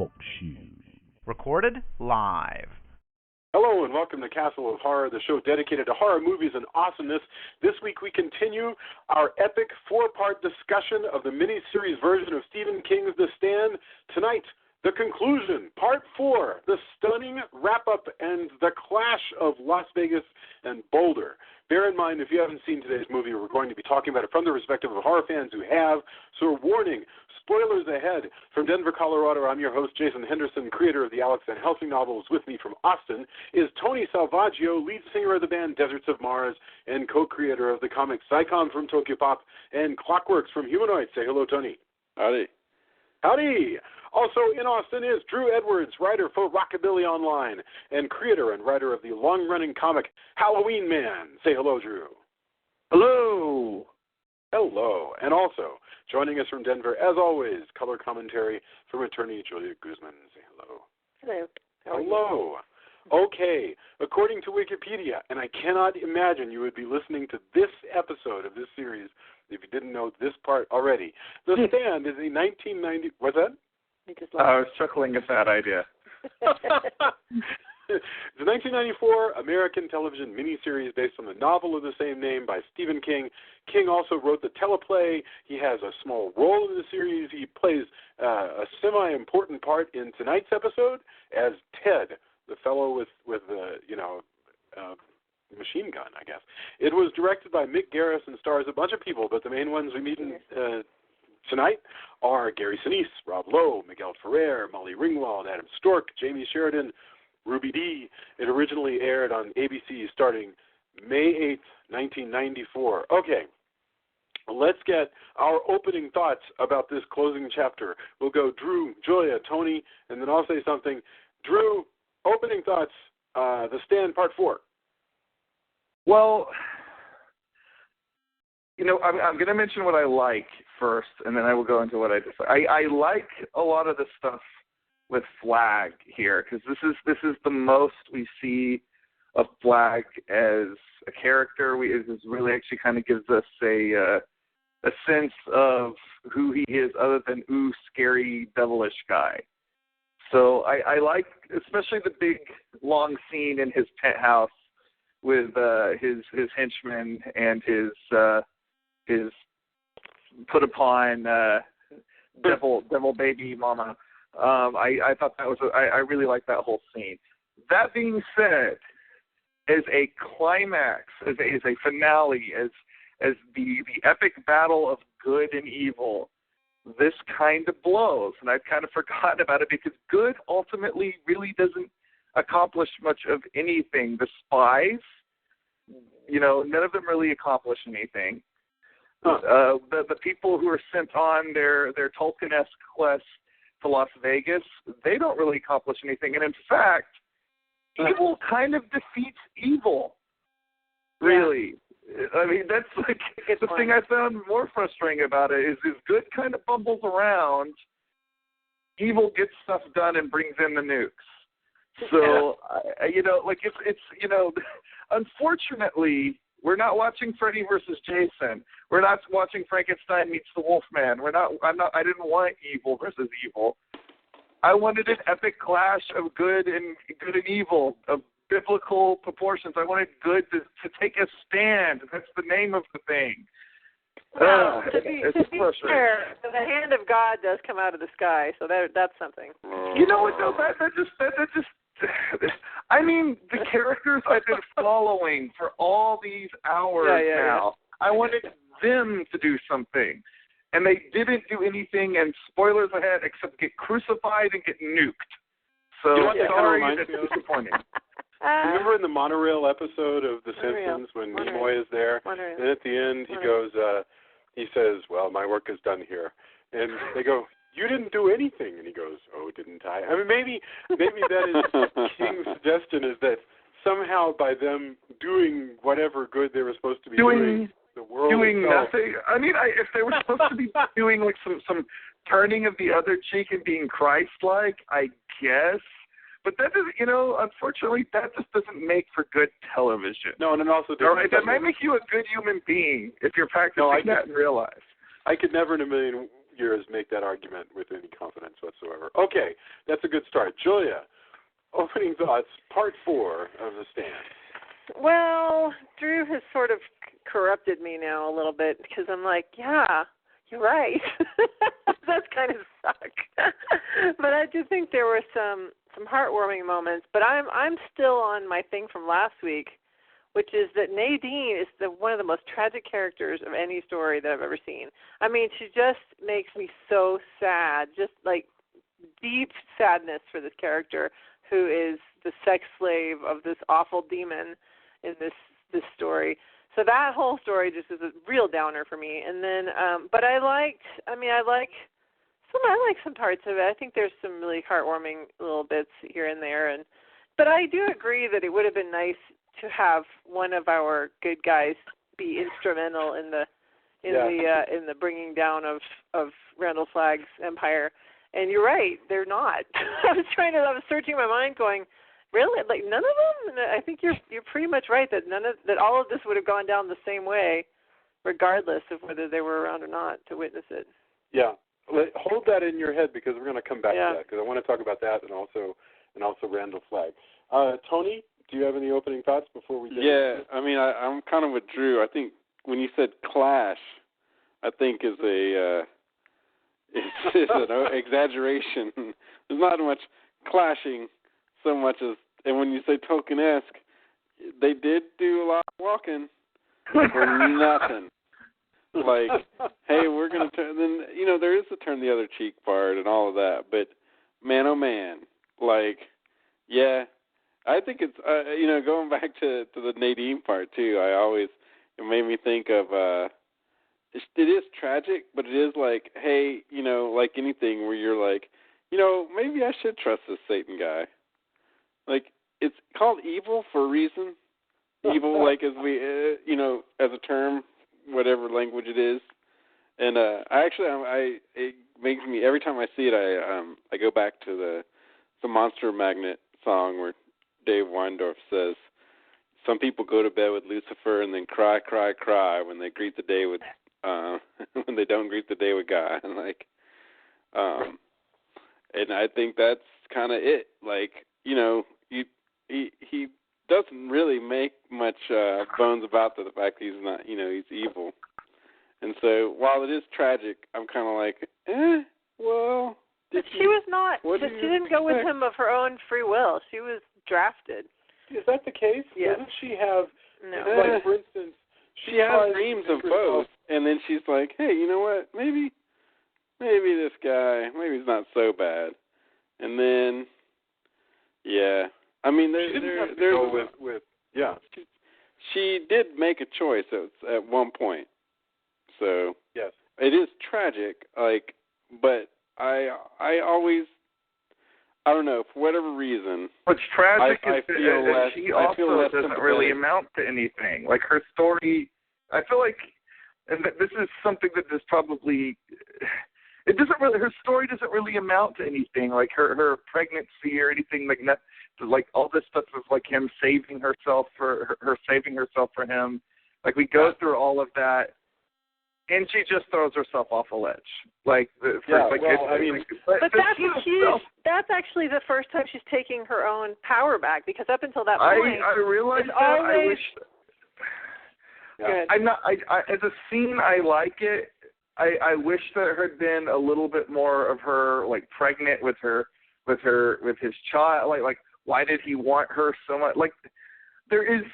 Talk Show. Recorded live. Hello and welcome to Castle of Horror, the show dedicated to horror movies and awesomeness. This week we continue our epic four-part discussion of the miniseries version of Stephen King's The Stand. Tonight, the conclusion, part 4, the stunning wrap-up and the clash of Las Vegas and Boulder. Bear in mind, if you haven't seen today's movie, we're going to be talking about it from the perspective of horror fans who have. So warning, spoilers ahead. From Denver, Colorado, I'm your host, Jason Henderson, creator of the Alex Van Helsing novels. With me from Austin is Tony Salvaggio, lead singer of the band Deserts of Mars and co-creator of the comic Psychon from Tokyo Pop and Clockworks from Humanoid. Say hello, Tony. Howdy. Howdy. Also in Austin is Drew Edwards, writer for Rockabilly Online and creator and writer of the long-running comic Halloween Man. Say hello, Drew. Hello. Hello. And also, joining us from Denver, as always, color commentary from attorney Julia Guzman. Say hello. Hello. How are hello. You? Okay. According to Wikipedia, and I cannot imagine you would be listening to this episode of this series if you didn't know this part already. The Stand is a 1990... What's that? I was chuckling at that idea. It's a 1994 American television miniseries based on the novel of the same name by Stephen King. King also wrote the teleplay. He has a small role in the series. He plays a semi-important part in tonight's episode as Ted, the fellow with machine gun, I guess. It was directed by Mick Garris and stars a bunch of people, but the main ones we meet in tonight are Gary Sinise, Rob Lowe, Miguel Ferrer, Molly Ringwald, Adam Stork, Jamie Sheridan, Ruby Dee. It originally aired on ABC starting May 8th, 1994. Okay, let's get our opening thoughts about this closing chapter. We'll go Drew, Julia, Tony, and then I'll say something. Drew, opening thoughts, The Stand Part 4. Well, I'm going to mention what I like first, and then I will go into what I dislike. I like a lot of the stuff with Flag here, because this is the most we see of Flag as a character. This really actually kind of gives us a sense of who he is, other than scary, devilish guy. So I like especially the big long scene in his penthouse with his henchmen and his put upon devil baby mama. I thought that was I really liked that whole scene. That being said, as a climax, as a finale, as the epic battle of good and evil, this kind of blows, and I've kind of forgotten about it because good ultimately really doesn't accomplish much of anything. The spies, none of them really accomplish anything. The people who are sent on their Tolkien-esque quest to Las Vegas, they don't really accomplish anything. And in fact, evil kind of defeats evil, really. Yeah. I mean, that's like the thing I found more frustrating about it is good kind of bumbles around, evil gets stuff done and brings in the nukes. So, it's unfortunately, we're not watching Freddy versus Jason. We're not watching Frankenstein meets the Wolfman. I didn't want evil versus evil. I wanted an epic clash of good and evil, of biblical proportions. I wanted good to take a stand. That's the name of the thing. Well, to be fair, the hand of God does come out of the sky, so that's something. You know what, though? That just I mean, the characters I've been following for all these hours now, I wanted them to do something. And they didn't do anything, and spoilers ahead, except get crucified and get nuked. So, sorry, that's disappointing. Remember in the monorail episode of The Simpsons when Nimoy is there? And at the end he goes, he says, well, my work is done here. And they go, you didn't do anything. And he goes, oh, didn't I? I mean, maybe that is King's suggestion, is that somehow by them doing whatever good they were supposed to be doing the world doing itself, nothing. I mean, if they were supposed to be doing like some turning of the other cheek and being Christ-like, I guess. But that doesn't, unfortunately, that just doesn't make for good television. No, and it also doesn't. That might make you a good human being if you're practicing that in real life. I could never in a million years make that argument with any confidence whatsoever. Okay, that's a good start. Julia, opening thoughts, part 4 of The Stand. Well, Drew has sort of corrupted me now a little bit because I'm like, yeah, you're right. That's kind of suck. But I do think there were some heartwarming moments. But I'm still on my thing from last week, which is that Nadine is one of the most tragic characters of any story that I've ever seen. I mean, she just makes me so sad, just like deep sadness for this character who is the sex slave of this awful demon in this story. So that whole story just is a real downer for me. And then, but I like some parts of it. I think there's some really heartwarming little bits here and there. But I do agree that it would have been nice to have one of our good guys be instrumental in the bringing down of Randall Flagg's empire. And you're right, they're not. I was searching my mind, going, really, like none of them? And I think you're pretty much right that that all of this would have gone down the same way, regardless of whether they were around or not to witness it. Yeah, hold that in your head because we're going to come back to that because I want to talk about that and also Randall Flagg. Tony, do you have any opening thoughts before we get into it? I mean, I'm kind of with Drew. I think when you said clash, I think is an exaggeration. There's not much clashing so much as, and when you say Tolkien-esque, they did do a lot of walking for nothing. Like, hey, we're going to turn, then, there is the turn the other cheek part and all of that, but man, oh man, like, yeah, I think it's, going back to the Nadine part too, it made me think of, it is tragic, but it is like, hey, like anything where you're like, maybe I should trust this Satan guy. Like, it's called evil for a reason. Evil, like, as we, as a term, whatever language it is. And it makes me, every time I see it, I go back to the Monster Magnet song where Dave Weindorf says, some people go to bed with Lucifer and then cry, cry, cry when they greet the day with, when they don't greet the day with God. And like, and I think that's kind of it. Like, he doesn't really make much bones about the fact he's not, he's evil. And so while it is tragic, I'm kind of like, well. But she was not. But she didn't go with him of her own free will. She was drafted. Is that the case? Yes. Doesn't she have, no. like, for instance, she has dreams of both, and then she's like, hey, you know what? Maybe this guy, maybe he's not so bad. And then, yeah. I mean, she did make a choice at one point. So yes, it is tragic. Like, but I always, I don't know, for whatever reason. What's tragic I is that she also doesn't really amount to anything. Like her story, I feel like, and this is something that is probably. It doesn't really. Her story doesn't really amount to anything. Like her pregnancy or anything like that. Like all this stuff is like him saving herself for her saving herself for him. Like we go through all of that, and she just throws herself off a ledge. Like but that's huge. That's actually the first time she's taking her own power back because up until that point, I realize that. I wish. I'm not. As a scene, I like it. I wish there had been a little bit more of her like pregnant with his child. Like why did he want her so much? Like there is.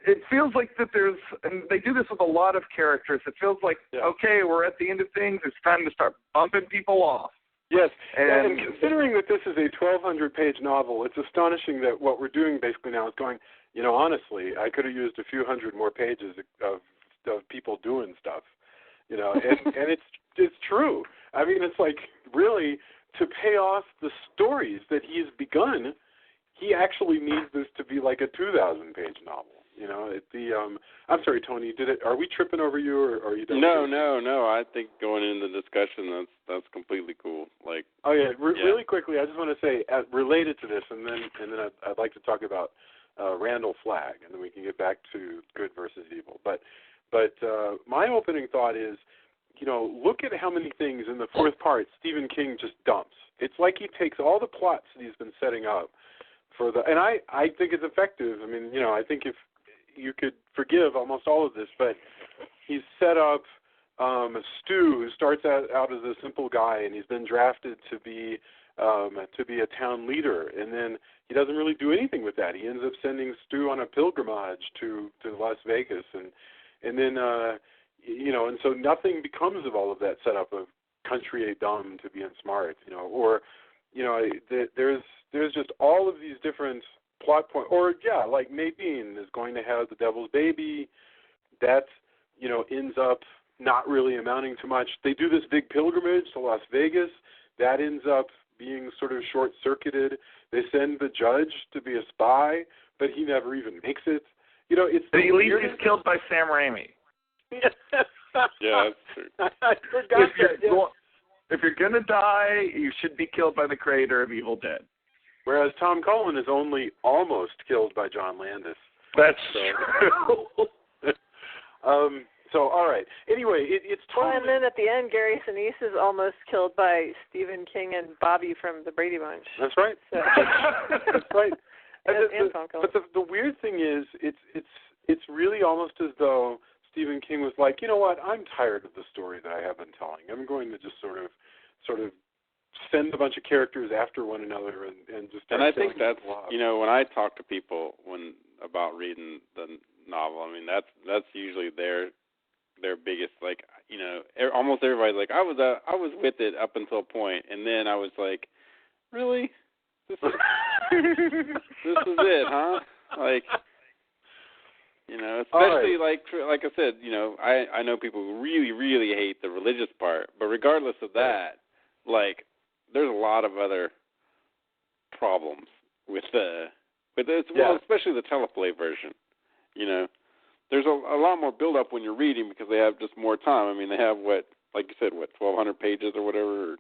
It feels like that there's, and they do this with a lot of characters. It feels like okay, we're at the end of things. It's time to start bumping people off. Yes, and considering that this is a 1,200-page novel, it's astonishing that what we're doing basically now is going. Honestly, I could have used a few hundred more pages of people doing stuff. And it's true. I mean, it's like really to pay off the stories that he's begun. He actually needs this to be like a 2,000-page novel. I'm sorry, Tony. Are we tripping over you, or are you done? No. I think going into the discussion, that's completely cool. Like, oh yeah, really quickly, I just want to say related to this, and then I'd like to talk about Randall Flagg, and then we can get back to good versus evil. But my opening thought is look at how many things in the fourth part Stephen King just dumps. It's like he takes all the plots that he's been setting up and I think it's effective. I mean, I think if you could forgive almost all of this, but he's set up Stu, who starts out as a simple guy, and he's been drafted to be a town leader, and then he doesn't really do anything with that. He ends up sending Stu on a pilgrimage to Las Vegas, and then and so nothing becomes of all of that setup of country a dumb to being smart, there's just all of these different plot points, or like Nadine is going to have the devil's baby, that ends up not really amounting to much. They do this big pilgrimage to Las Vegas, that ends up being sort of short-circuited. They send the judge to be a spy, but he never even makes it. It's he's killed by Sam Raimi. Yeah, that's true. I forgot if you're gonna die, you should be killed by the creator of Evil Dead. Whereas Tom Cullen is only almost killed by John Landis. That's true. So, all right. Anyway, it's totally... Well, and then at the end, Gary Sinise is almost killed by Stephen King and Bobby from the Brady Bunch. That's right. So. That's right. And Tom Cullen. But the weird thing is, it's really almost as though Stephen King was like, you know what? I'm tired of the story that I have been telling. I'm going to just sort of send a bunch of characters after one another and just start. And I think that's off. when I talk to people about reading the novel, I mean that's usually their biggest, like, almost everybody's like, I was with it up until a point, and then I was like, really, this is it, huh? Like, especially right. like I said, I know people who really, really hate the religious part, but regardless of that, like, there's a lot of other problems with this, well, especially the teleplay version. There's a lot more build-up when you're reading because they have just more time. I mean, they have, like you said, 1,200 pages or whatever.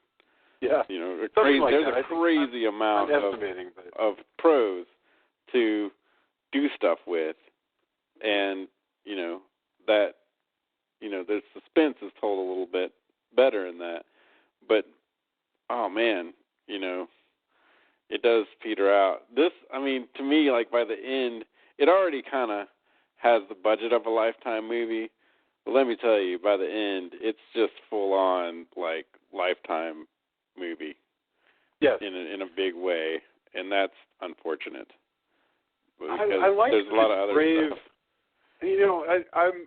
Yeah. There's a crazy amount of prose to do stuff with. And, the suspense is told a little bit better in that. But, oh, man, it does peter out. This, I mean, to me, like, by the end, it already kind of has the budget of a Lifetime movie. But let me tell you, by the end, it's just full-on, like, Lifetime movie. Yes. In a big way, and that's unfortunate. I like there's a lot of other brave stuff.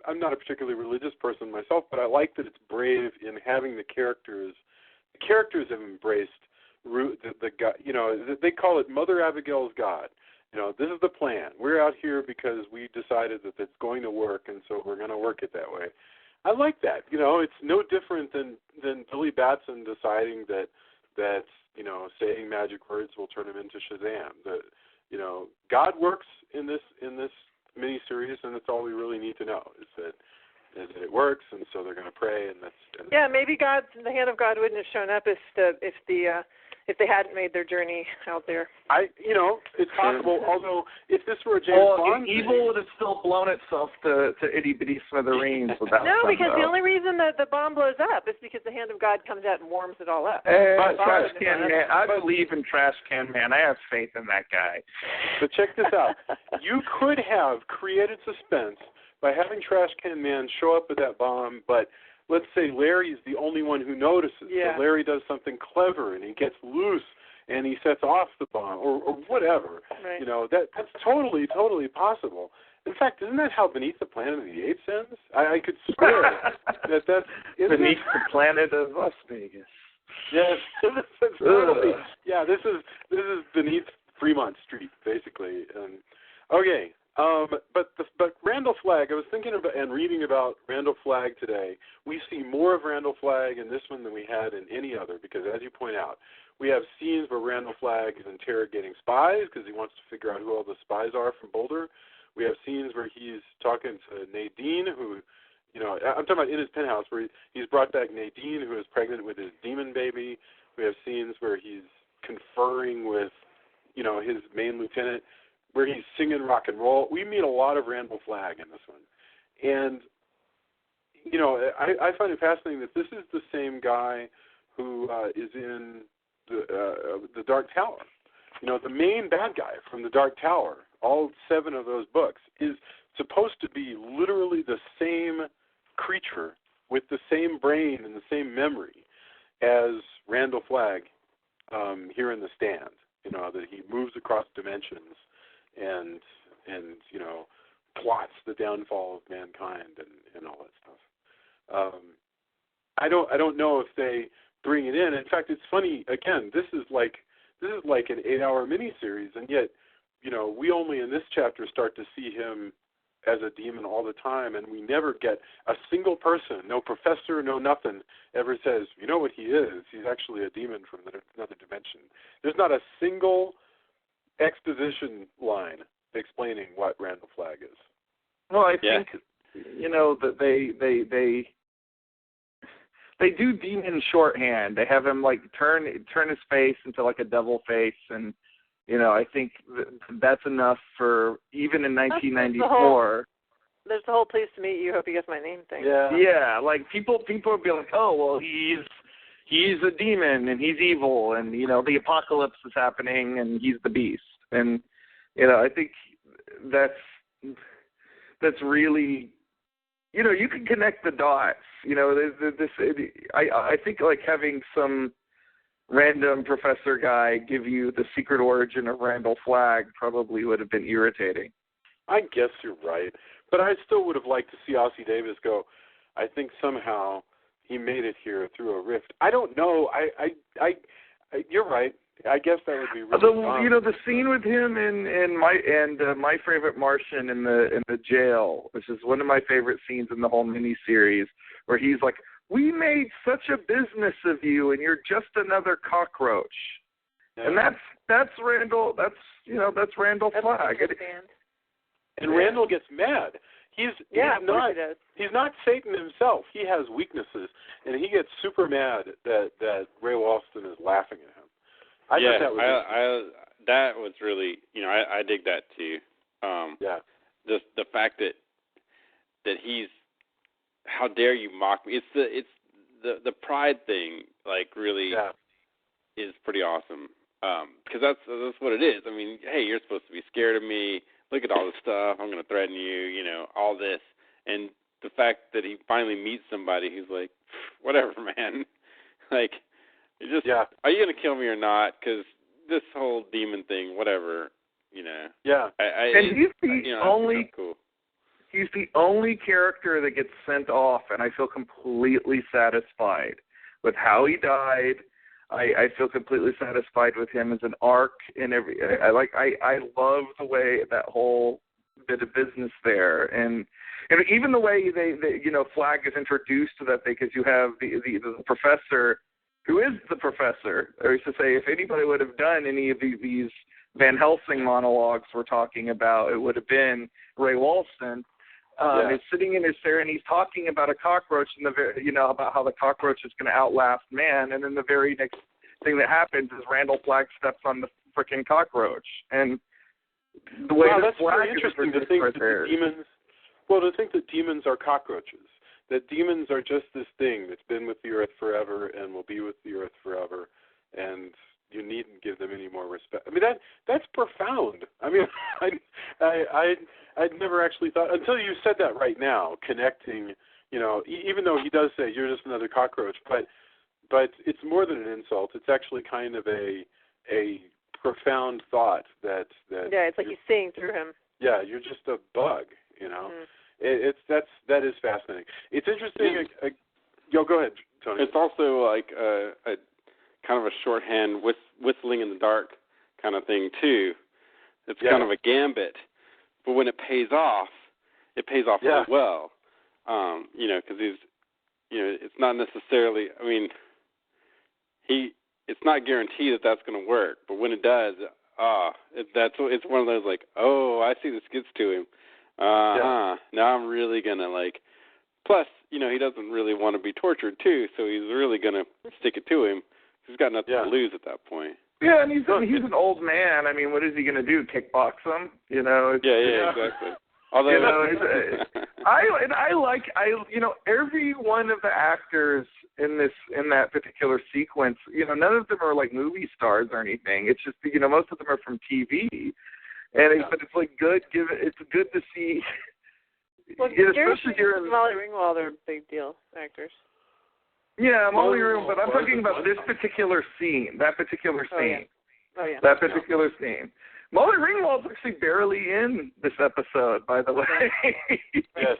I'm not a particularly religious person myself, but I like that it's brave in having the characters. The characters have embraced the God. They call it Mother Abigail's God. This is the plan. We're out here because we decided that it's going to work, and so we're going to work it that way. I like that. It's no different than Billy Batson deciding that saying magic words will turn him into Shazam. That God works in this miniseries, and that's all we really need to know is that it works, and so they're going to pray, and that's. Yeah, maybe the hand of God wouldn't have shown up if they hadn't made their journey out there. It's possible. Although, if this were a James Bond, evil would have still blown itself to itty bitty smithereens without. No, because the only reason that the bomb blows up is because the hand of God comes out and warms it all up. Trash Can Man, I believe in Trash Can Man. I have faith in that guy. But check this out. You could have created suspense by having Trash Can Man show up with that bomb, but let's say Larry's the only one who notices. Yeah. So Larry does something clever, and he gets loose, and he sets off the bomb, or whatever. Right. That's totally, totally possible. In fact, isn't that how Beneath the Planet of the Apes ends? I could swear that's Beneath the Planet of Las Vegas. Yes, that's totally. Yeah, this is Beneath Fremont Street, basically. Okay. But Randall Flagg, I was thinking about and reading about Randall Flagg today. We see more of Randall Flagg in this one than we had in any other because, as you point out, we have scenes where Randall Flagg is interrogating spies because he wants to figure out who all the spies are from Boulder. We have scenes where he's talking to Nadine, who, I'm talking about in his penthouse, where he's brought back Nadine, who is pregnant with his demon baby. We have scenes where he's conferring with, his main lieutenant, where he's singing rock and roll. We meet a lot of Randall Flagg in this one. And, I find it fascinating that this is the same guy who is in the Dark Tower. The main bad guy from the Dark Tower, all 7 of those books, is supposed to be literally the same creature with the same brain and the same memory as Randall Flagg here in The Stand. That he moves across dimensions and plots the downfall of mankind and all that stuff. I don't know if they bring it in. In fact, it's funny. Again, this is like an 8-hour miniseries, and yet, we only in this chapter start to see him as a demon all the time, and we never get a single person, no professor, no nothing, ever says, you know what he is? He's actually a demon from another dimension. There's not a single exposition line explaining what Randall Flagg is. Well, I think, that they do demon shorthand. They have him turn his face into a devil face, and I think that's enough for even in 1994. There's the whole pleased to meet you, hope you guess my name thing. Yeah. People would be like, oh well, he's a demon and he's evil, and the apocalypse is happening and he's the beast, and I think that's really. You can connect the dots. I think having some random professor guy give you the secret origin of Randall Flagg probably would have been irritating. I guess you're right, but I still would have liked to see Ossie Davis go. I think somehow he made it here through a rift. I don't know. You're right. I guess that would be really fun. The scene with him and my favorite Martian in the jail, which is one of my favorite scenes in the whole miniseries, where he's like, "We made such a business of you, and you're just another cockroach," and that's Randall. That's Randall Flagg. And Randall gets mad. He's not Satan himself. He has weaknesses, and he gets super mad that Ray Walston is laughing at him. That was really, I dig that too. The fact that he's, how dare you mock me? It's the pride thing, really is pretty awesome. Because that's what it is. I mean, hey, you're supposed to be scared of me. Look at all this stuff. I'm going to threaten you. All this, and the fact that he finally meets somebody who's like, whatever, man, are you going to kill me or not? Because this whole demon thing, whatever, Yeah. And he's the only character that gets sent off, and I feel completely satisfied with how he died. I feel completely satisfied with him as an arc in every. I love the way that whole bit of business there, and even the way they Flagg is introduced to that thing, because you have the professor. Who is the professor? I used to say, if anybody would have done any of these Van Helsing monologues we're talking about, it would have been Ray Walston. He's sitting in his chair and he's talking about a cockroach and about how the cockroach is going to outlast man, and then the very next thing that happens is Randall Flagg steps on the freaking cockroach, and the way that's very interesting to think that the demons. Well, to think that demons are cockroaches. That demons are just this thing that's been with the earth forever and will be with the earth forever, and you needn't give them any more respect. I mean, that's profound. I mean, I'd never actually thought, until you said that right now, connecting, even though he does say you're just another cockroach, but it's more than an insult. It's actually kind of a profound thought that it's like he's seeing through him. Yeah, you're just a bug, Mm-hmm. That is fascinating. It's interesting. Go ahead, Tony. It's also like a kind of a shorthand whistling in the dark kind of thing too. It's kind of a gambit, but when it pays off really well. Because he's, it's not necessarily. I mean, it's not guaranteed that that's going to work, but when it does, it's one of those like, oh, I see this gets to him. Now I'm really going to plus, he doesn't really want to be tortured too, so he's really going to stick it to him. He's got nothing to lose at that point. Yeah, and he's an old man. I mean, what is he going to do, kickbox him? Exactly. Although, every one of the actors in that particular sequence, none of them are like movie stars or anything. It's just, most of them are from TV, and but it's like good. It's good to see. Well, especially during Molly Ringwald are big deal actors. Yeah, Molly Ringwald, but I'm talking about this particular scene. That particular scene. Oh yeah. That particular scene. Molly Ringwald's actually barely in this episode, by the way. Yes.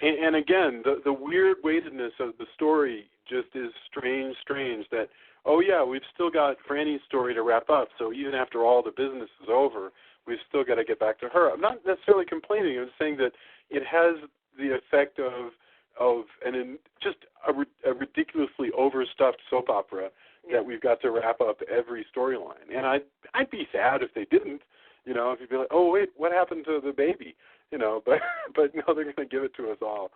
And again, the weird weightedness of the story just is strange that, oh yeah, we've still got Franny's story to wrap up, so even after all the business is over, we've still got to get back to her. I'm not necessarily complaining. I'm saying that it has the effect of just a ridiculously overstuffed soap opera that we've got to wrap up every storyline. And I'd be sad if they didn't, if you'd be like, oh wait, what happened to the baby? But no, they're going to give it to us all.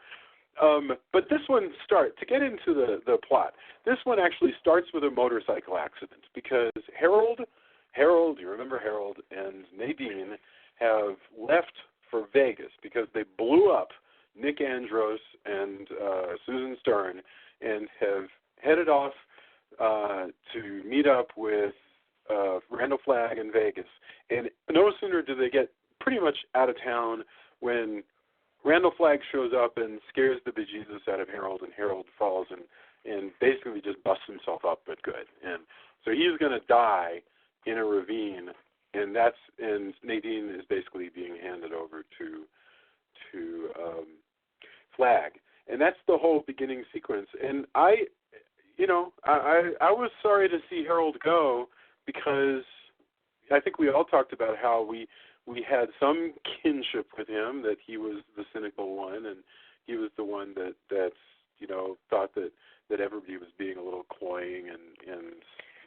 But this one to get into the plot, this one actually starts with a motorcycle accident because Harold, you remember Harold and Nadine have left for Vegas because they blew up Nick Andros and Susan Stern and have headed off to meet up with Randall Flagg in Vegas. And no sooner do they get pretty much out of town when Randall Flagg shows up and scares the bejesus out of Harold, and Harold falls and basically just busts himself up, but good. And so he's going to die in a ravine, and Nadine is basically being handed over to Flagg. And that's the whole beginning sequence. And I was sorry to see Harold go because I think we all talked about how we had some kinship with him, that he was the cynical one, and he was the one that thought that everybody was being a little cloying and.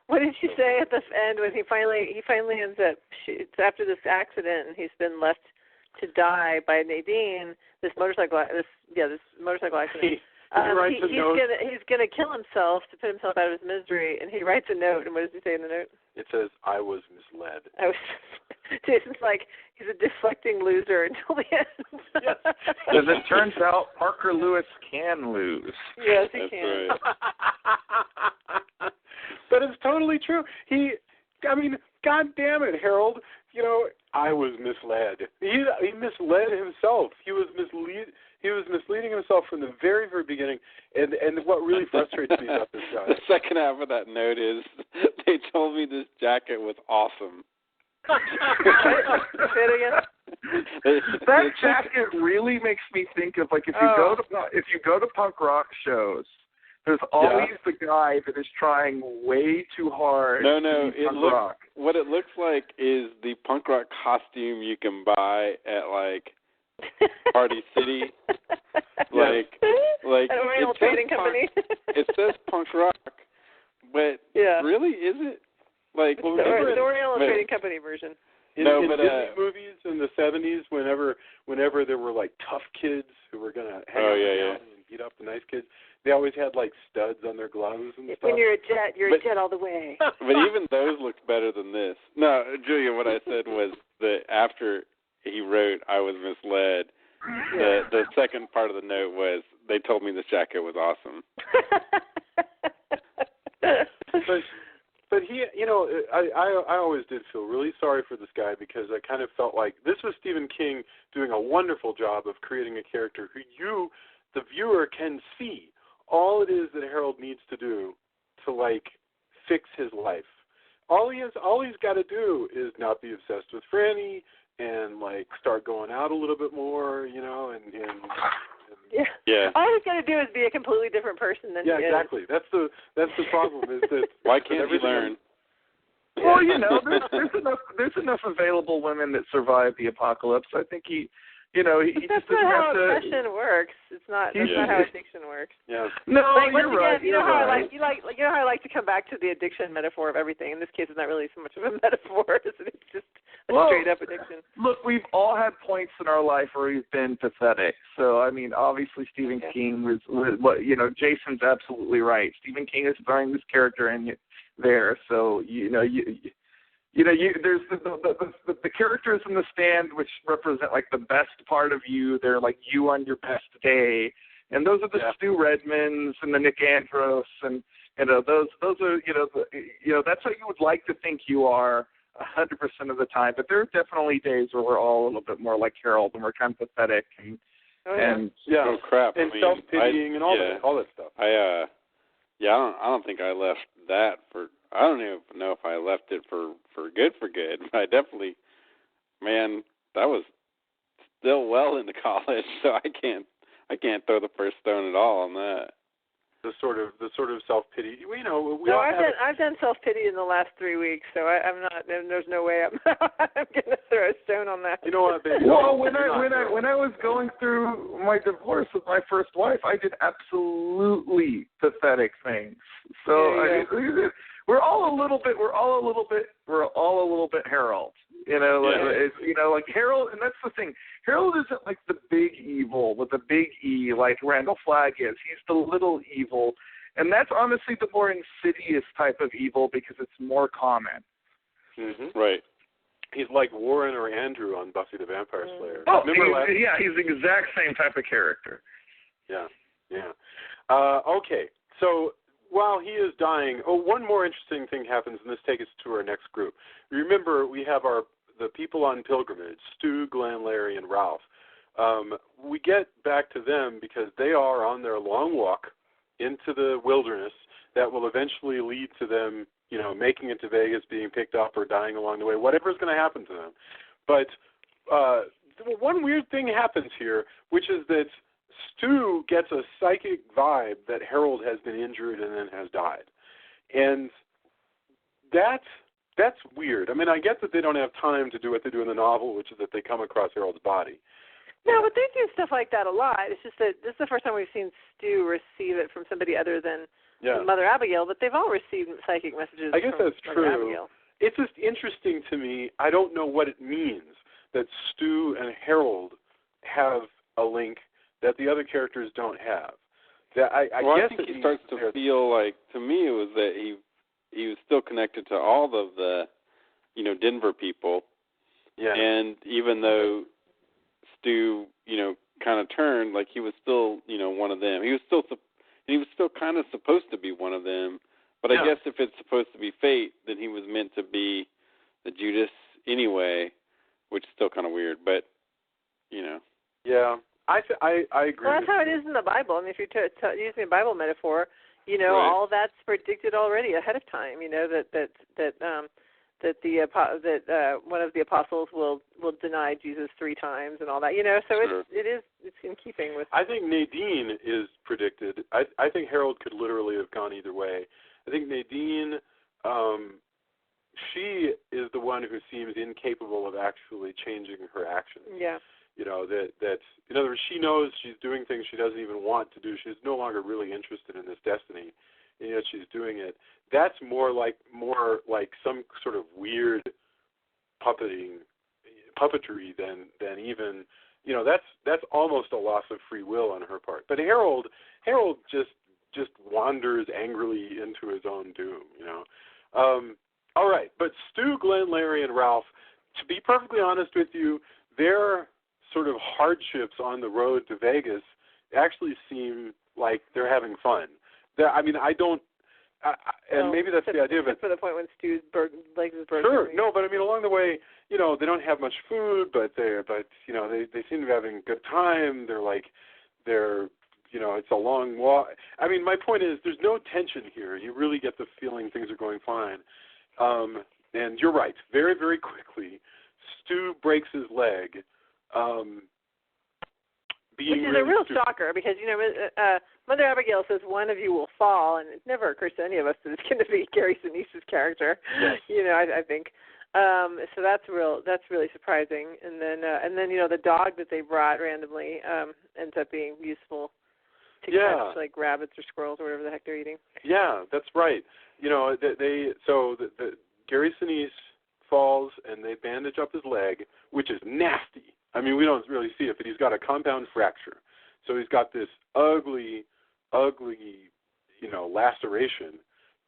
What did you say at the end when he finally ends up? It's after this accident, and he's been left to die by Nadine. This motorcycle accident. He's gonna kill himself to put himself out of his misery, and he writes a note. And what does he say in the note? It says, "I was misled." Jason's like, he's a deflecting loser until the end. Yes. As it turns out, Parker Lewis can lose. Yes, he That's can. Right. But it's totally true. God damn it, Harold. I was misled. He misled himself. He was misleading himself from the very, very beginning. And what really frustrates me about this guy. The second half of that note is, they told me this jacket was awesome. Say it again. That jacket really makes me think of, like, if you go to punk rock shows, there's always the guy that is trying way too hard. No, to be punk rock. What it looks like is the punk rock costume you can buy at like Party City. like an Oriental Trading Company. It says punk rock, but really is it? Like the Oriental Trading Company version. In Disney movies in the 70s, whenever there were like tough kids who were gonna hang out and beat up the nice kids, they always had like studs on their gloves and stuff. When you're a jet all the way. But even those looked better than this. No, Julia, what I said was that after he wrote "I was misled," the second part of the note was, they told me this jacket was awesome. But he, I always did feel really sorry for this guy because I kind of felt like this was Stephen King doing a wonderful job of creating a character who you, the viewer, can see. All it is that Harold needs to do to like fix his life. All he's got to do is not be obsessed with Franny and like start going out a little bit more, and Yeah. All he's got to do is be a completely different person than he is. Yeah, exactly. That's the problem. Is that why can't he learn? Well, there's enough available women that survive the apocalypse. I think he that's not how obsession works. It's not. That's not how addiction works. Yeah. No, you're right. You know how I like to come back to the addiction metaphor of everything. In this case, it's not really so much of a metaphor. It's just a straight up addiction. Look, we've all had points in our life where we've been pathetic. So obviously Stephen King was Jason's absolutely right. Stephen King is throwing this character in there. So there's the characters in the stand which represent like the best part of you. They're like you on your best day, and those are the Stu Redmonds and the Nick Andros, and those are that's what you would like to think you are 100% of the time. But there are definitely days where we're all a little bit more like Harold, and we're kind of pathetic and oh crap, and self-pitying and all that stuff. I don't think I left that for. I don't even know if I left it for good. But I definitely, man, that was still well into college, so I can't throw the first stone at all on that. The sort of self-pity. I've done self-pity in the last 3 weeks, so I'm not. There's no way I'm going to throw a stone on that. You know what, baby? Well, when I was going through my divorce with my first wife, I did absolutely pathetic things. So we're all a little bit Harold. Like Harold, and that's the thing. Harold isn't like the big evil with a big E like Randall Flagg is. He's the little evil, and that's honestly the more insidious type of evil because it's more common. Mm-hmm. Right. He's like Warren or Andrew on Buffy the Vampire Slayer. Oh, he's the exact same type of character. Yeah. Okay, so while he is dying, one more interesting thing happens, and this takes us to our next group. Remember, we have the people on pilgrimage, Stu, Glenn, Larry, and Ralph. We get back to them because they are on their long walk into the wilderness that will eventually lead to them, making it to Vegas, being picked up, or dying along the way, whatever's going to happen to them. But one weird thing happens here, which is that Stu gets a psychic vibe that Harold has been injured and then has died. And that's weird. I mean, I get that they don't have time to do what they do in the novel, which is that they come across Harold's body. No, but they do stuff like that a lot. It's just that this is the first time we've seen Stu receive it from somebody other than Mother Abigail, but they've all received psychic messages I guess from that's Mother true. Abigail. It's just interesting to me. I don't know what it means that Stu and Harold have a link that the other characters don't have. I guess think he starts to feel like, to me, it was that he was still connected to all of the, Denver people. Yeah. And even though Stu, kind of turned, like he was still, one of them. He was still kind of supposed to be one of them. But I guess if it's supposed to be fate, then he was meant to be the Judas anyway, which is still kind of weird. But, Yeah. I agree. Well, that's how it is in the Bible. I mean, if you're using a Bible metaphor, all that's predicted already ahead of time. That one of the apostles will deny Jesus 3 times and all that. So it's in keeping with. I think Nadine is predicted. I think Harold could literally have gone either way. I think Nadine, she is the one who seems incapable of actually changing her actions. Yeah. That in other words, she knows she's doing things she doesn't even want to do. She's no longer really interested in this destiny, and yet she's doing it. That's more like some sort of weird puppetry than even that's almost a loss of free will on her part. But Harold just wanders angrily into his own doom. All right, but Stu, Glenn, Larry, and Ralph. To be perfectly honest with you, their sort of hardships on the road to Vegas actually seem like they're having fun. Maybe that's the idea of it. For the point when Stu's legs is broken. Sure, no, but I mean along the way, they don't have much food, but they seem to be having a good time. It's a long walk. I mean, my point is, there's no tension here. You really get the feeling things are going fine. And you're right. Very, very quickly, Stu breaks his leg. Which is a real shocker because, Mother Abigail says one of you will fall, and it never occurs to any of us that it's going to be Gary Sinise's character. Yes. I think. So that's really surprising. And then the dog that they brought randomly ends up being useful to catch like rabbits or squirrels or whatever the heck they're eating. Yeah, that's right. Gary Sinise falls and they bandage up his leg, which is nasty. I mean, we don't really see it, but he's got a compound fracture. So he's got this ugly, laceration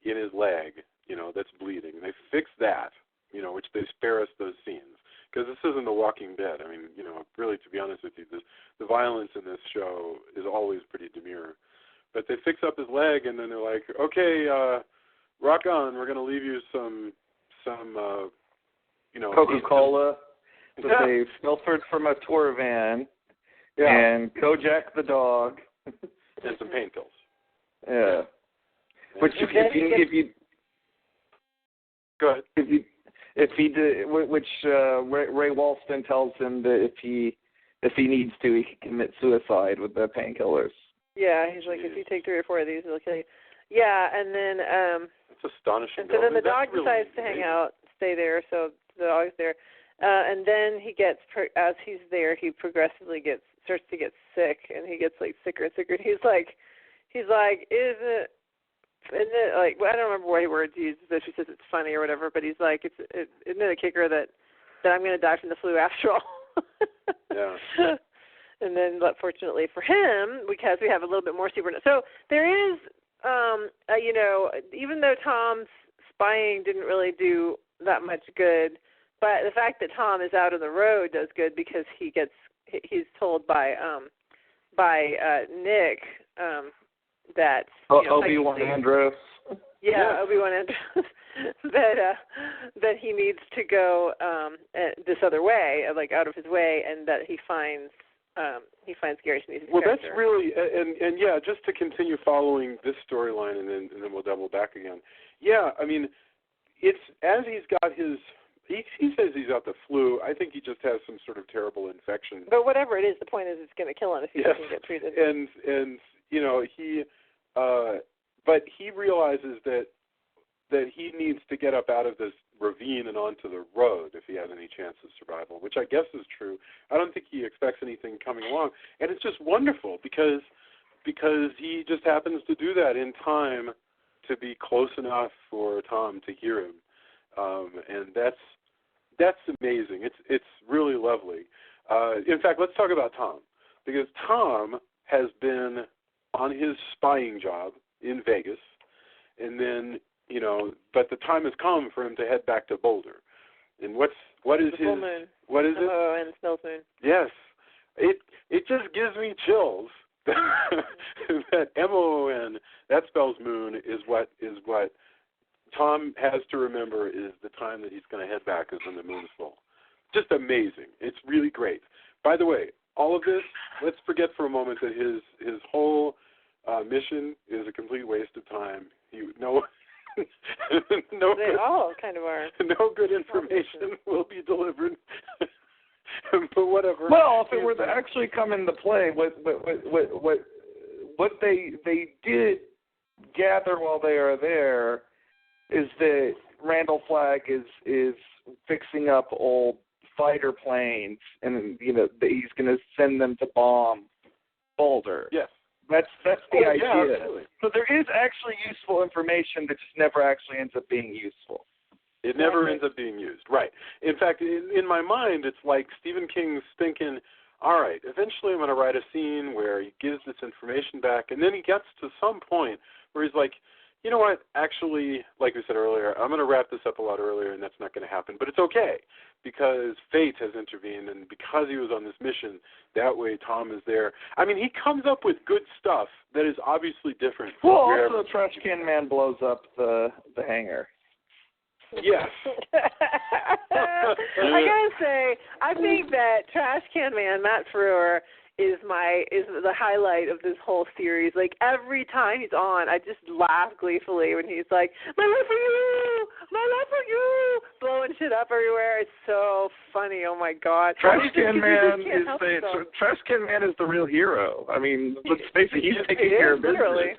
in his leg, that's bleeding. They fix that which they spare us those scenes. Because this isn't The Walking Dead. I mean, really, to be honest with you, the violence in this show is always pretty demure. But they fix up his leg, and then they're like, okay, rock on. We're going to leave you some Coca-Cola that they pilfered from a tour van, and Kojak the dog. And some pain pills. Yeah. Which if you go ahead. If he did, which Ray Walston tells him that if he needs to, he can commit suicide with the painkillers. Yeah, he's like, if you take 3 or 4 of these, it'll kill you. Yeah, and then that's astonishing. And so then the dog decides to hang out, stay there. So the dog's there, and then he gets as he's there, he progressively starts to get sick, and he gets like sicker and sicker. And he's like, isn't it like, well, I don't remember what words he uses, so she says it's funny or whatever, but he's like, isn't it a kicker that I'm going to die from the flu after all? Yeah. And then, but fortunately for him, because we have a little bit more super. So there is, even though Tom's spying didn't really do that much good, but the fact that Tom is out on the road does good because he's told by Nick that Obi-Wan Andros. Yeah, Obi-Wan Andros. that he needs to go this other way, like out of his way, and that he finds Gary Sneeze's Well, character. that's really and yeah. Just to continue following this storyline, and then we'll double back again. Yeah, I mean, it's as he's got his. He says he's got the flu. I think he just has some sort of terrible infection. But whatever it is, the point is it's going to kill him if he doesn't get treated. And but he realizes that he needs to get up out of this ravine and onto the road if he has any chance of survival, which I guess is true. I don't think he expects anything coming along, and it's just wonderful because he just happens to do that in time to be close enough for Tom to hear him, and that's amazing. It's really lovely. In fact, let's talk about Tom, because Tom has been on his spying job in Vegas, and then but the time has come for him to head back to Boulder. And what is the his full moon. What is it? Oh, and Snow's moon. Yes, it just gives me chills. That MOON, that spells moon, is what Tom has to remember is the time that he's going to head back is when the moon's full. Just amazing. It's really great. By the way, all of this, let's forget for a moment that his whole mission is a complete waste of time. They all kind of are. No good information will be delivered. But whatever. Well, if it were to actually come into play, what they did gather while they are there is that Randall Flagg is fixing up old fighter planes, and that he's going to send them to bomb Boulder. Yes. That's the idea. Yeah, absolutely. So there is actually useful information that just never actually ends up being useful. It never ends up being used, right. In fact, in my mind, it's like Stephen King's thinking, all right, eventually I'm going to write a scene where he gives this information back, and then he gets to some point where he's like, you know what, actually, like we said earlier, I'm going to wrap this up a lot earlier, and that's not going to happen. But it's okay, because fate has intervened, and because he was on this mission, that way Tom is there. I mean, he comes up with good stuff that is obviously different. Well, also the Trash Can Man blows up the hangar. Yes. I gotta say, I think that Trash Can Man, Matt Frewer, is the highlight of this whole series. Like every time he's on, I just laugh gleefully when he's like, "My love for you, my love for you," blowing shit up everywhere. It's so funny. Oh my God. Trash Can Man is the real hero. I mean, let's face it, he's taking care of business. Literally.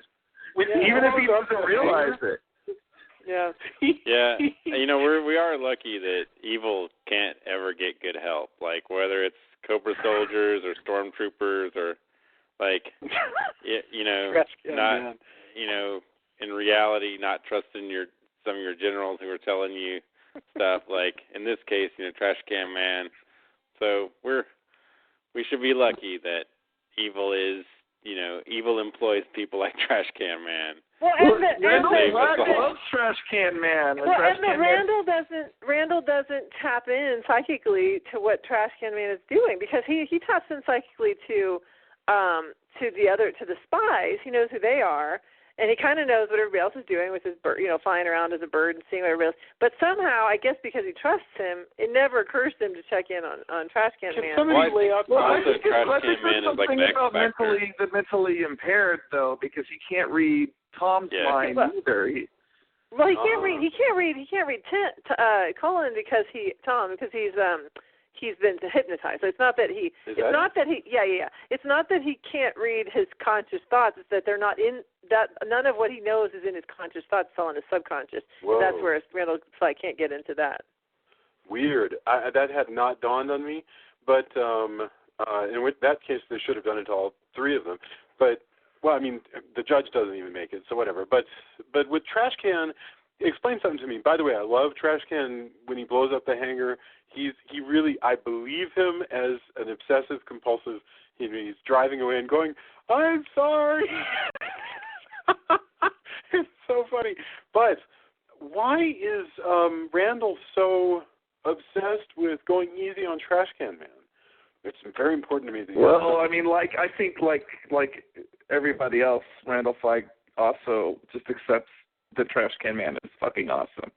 Even if he doesn't realize it. Yeah. Yeah. We are lucky that evil can't ever get good help. Like whether it's Cobra soldiers or stormtroopers or like, not, in reality, not trusting some of your generals who are telling you stuff. Like in this case, Trash Can Man. So we should be lucky that evil is, evil employs people like Trash Can Man. Well, Randall Flag loves Trash Can Man. Well, and Randall doesn't tap in psychically to what Trash Can Man is doing, because he taps in psychically to the spies. He knows who they are, and he kind of knows what everybody else is doing with his bird, flying around as a bird and seeing what everybody else. But somehow, I guess because he trusts him, it never occurs to him to check in on Trash Can Man. Somebody lay out I think Trash Can Man is like the mentally impaired though, because he can't read Tom's mind either. He can't read. He can't read Colin because he's been hypnotized. So it's not that he. It's not that he can't read his conscious thoughts. It's that they're not in that. None of what he knows is in his conscious thoughts. It's all in his subconscious. Whoa. That's where Randall Flagg can't get into that. Weird. That had not dawned on me. But in that case, they should have done it to all three of them. But well, I mean, the judge doesn't even make it, so whatever. But with Trash Can, explain something to me. By the way, I love Trash Can when he blows up the hangar. He really, I believe him as an obsessive compulsive. He's driving away and going, "I'm sorry." It's so funny. But why is Randall so obsessed with going easy on Trash Can Man? It's very important to me. Well, I mean, I think like everybody else, Randall Flagg also just accepts that Trash Can Man is fucking awesome.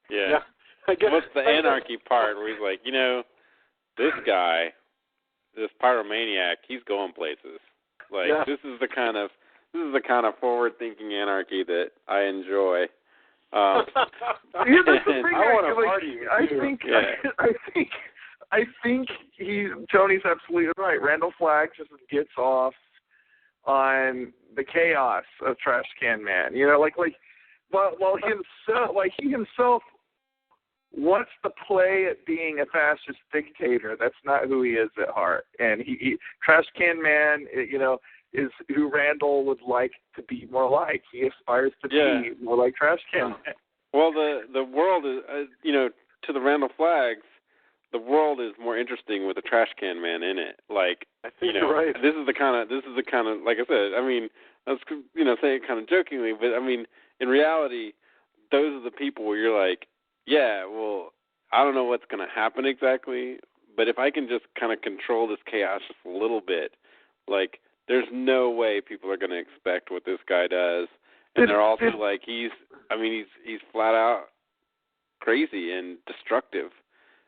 Yeah. I guess what's the anarchy part where he's like, this guy, this pyromaniac, he's going places. Like this is the kind of forward-thinking anarchy that I enjoy. That's the thing. I want to party. I think Tony's absolutely right. Randall Flagg just gets off on the chaos of Trash Can Man. While he himself wants to play at being a fascist dictator. That's not who he is at heart. And he Trash Can Man, is who Randall would like to be more like. He aspires to be more like Trash Can Man. Well, the world is, to the Randall Flaggs, the world is more interesting with a Trash Can Man in it. Like, I think you're right. This is the kind of, like I said, I mean, I was, saying it kind of jokingly, but I mean, in reality, those are the people where you're like, yeah, well, I don't know what's going to happen exactly, but if I can just kind of control this chaos just a little bit, like, there's no way people are going to expect what this guy does. And they're also like, he's flat out crazy and destructive.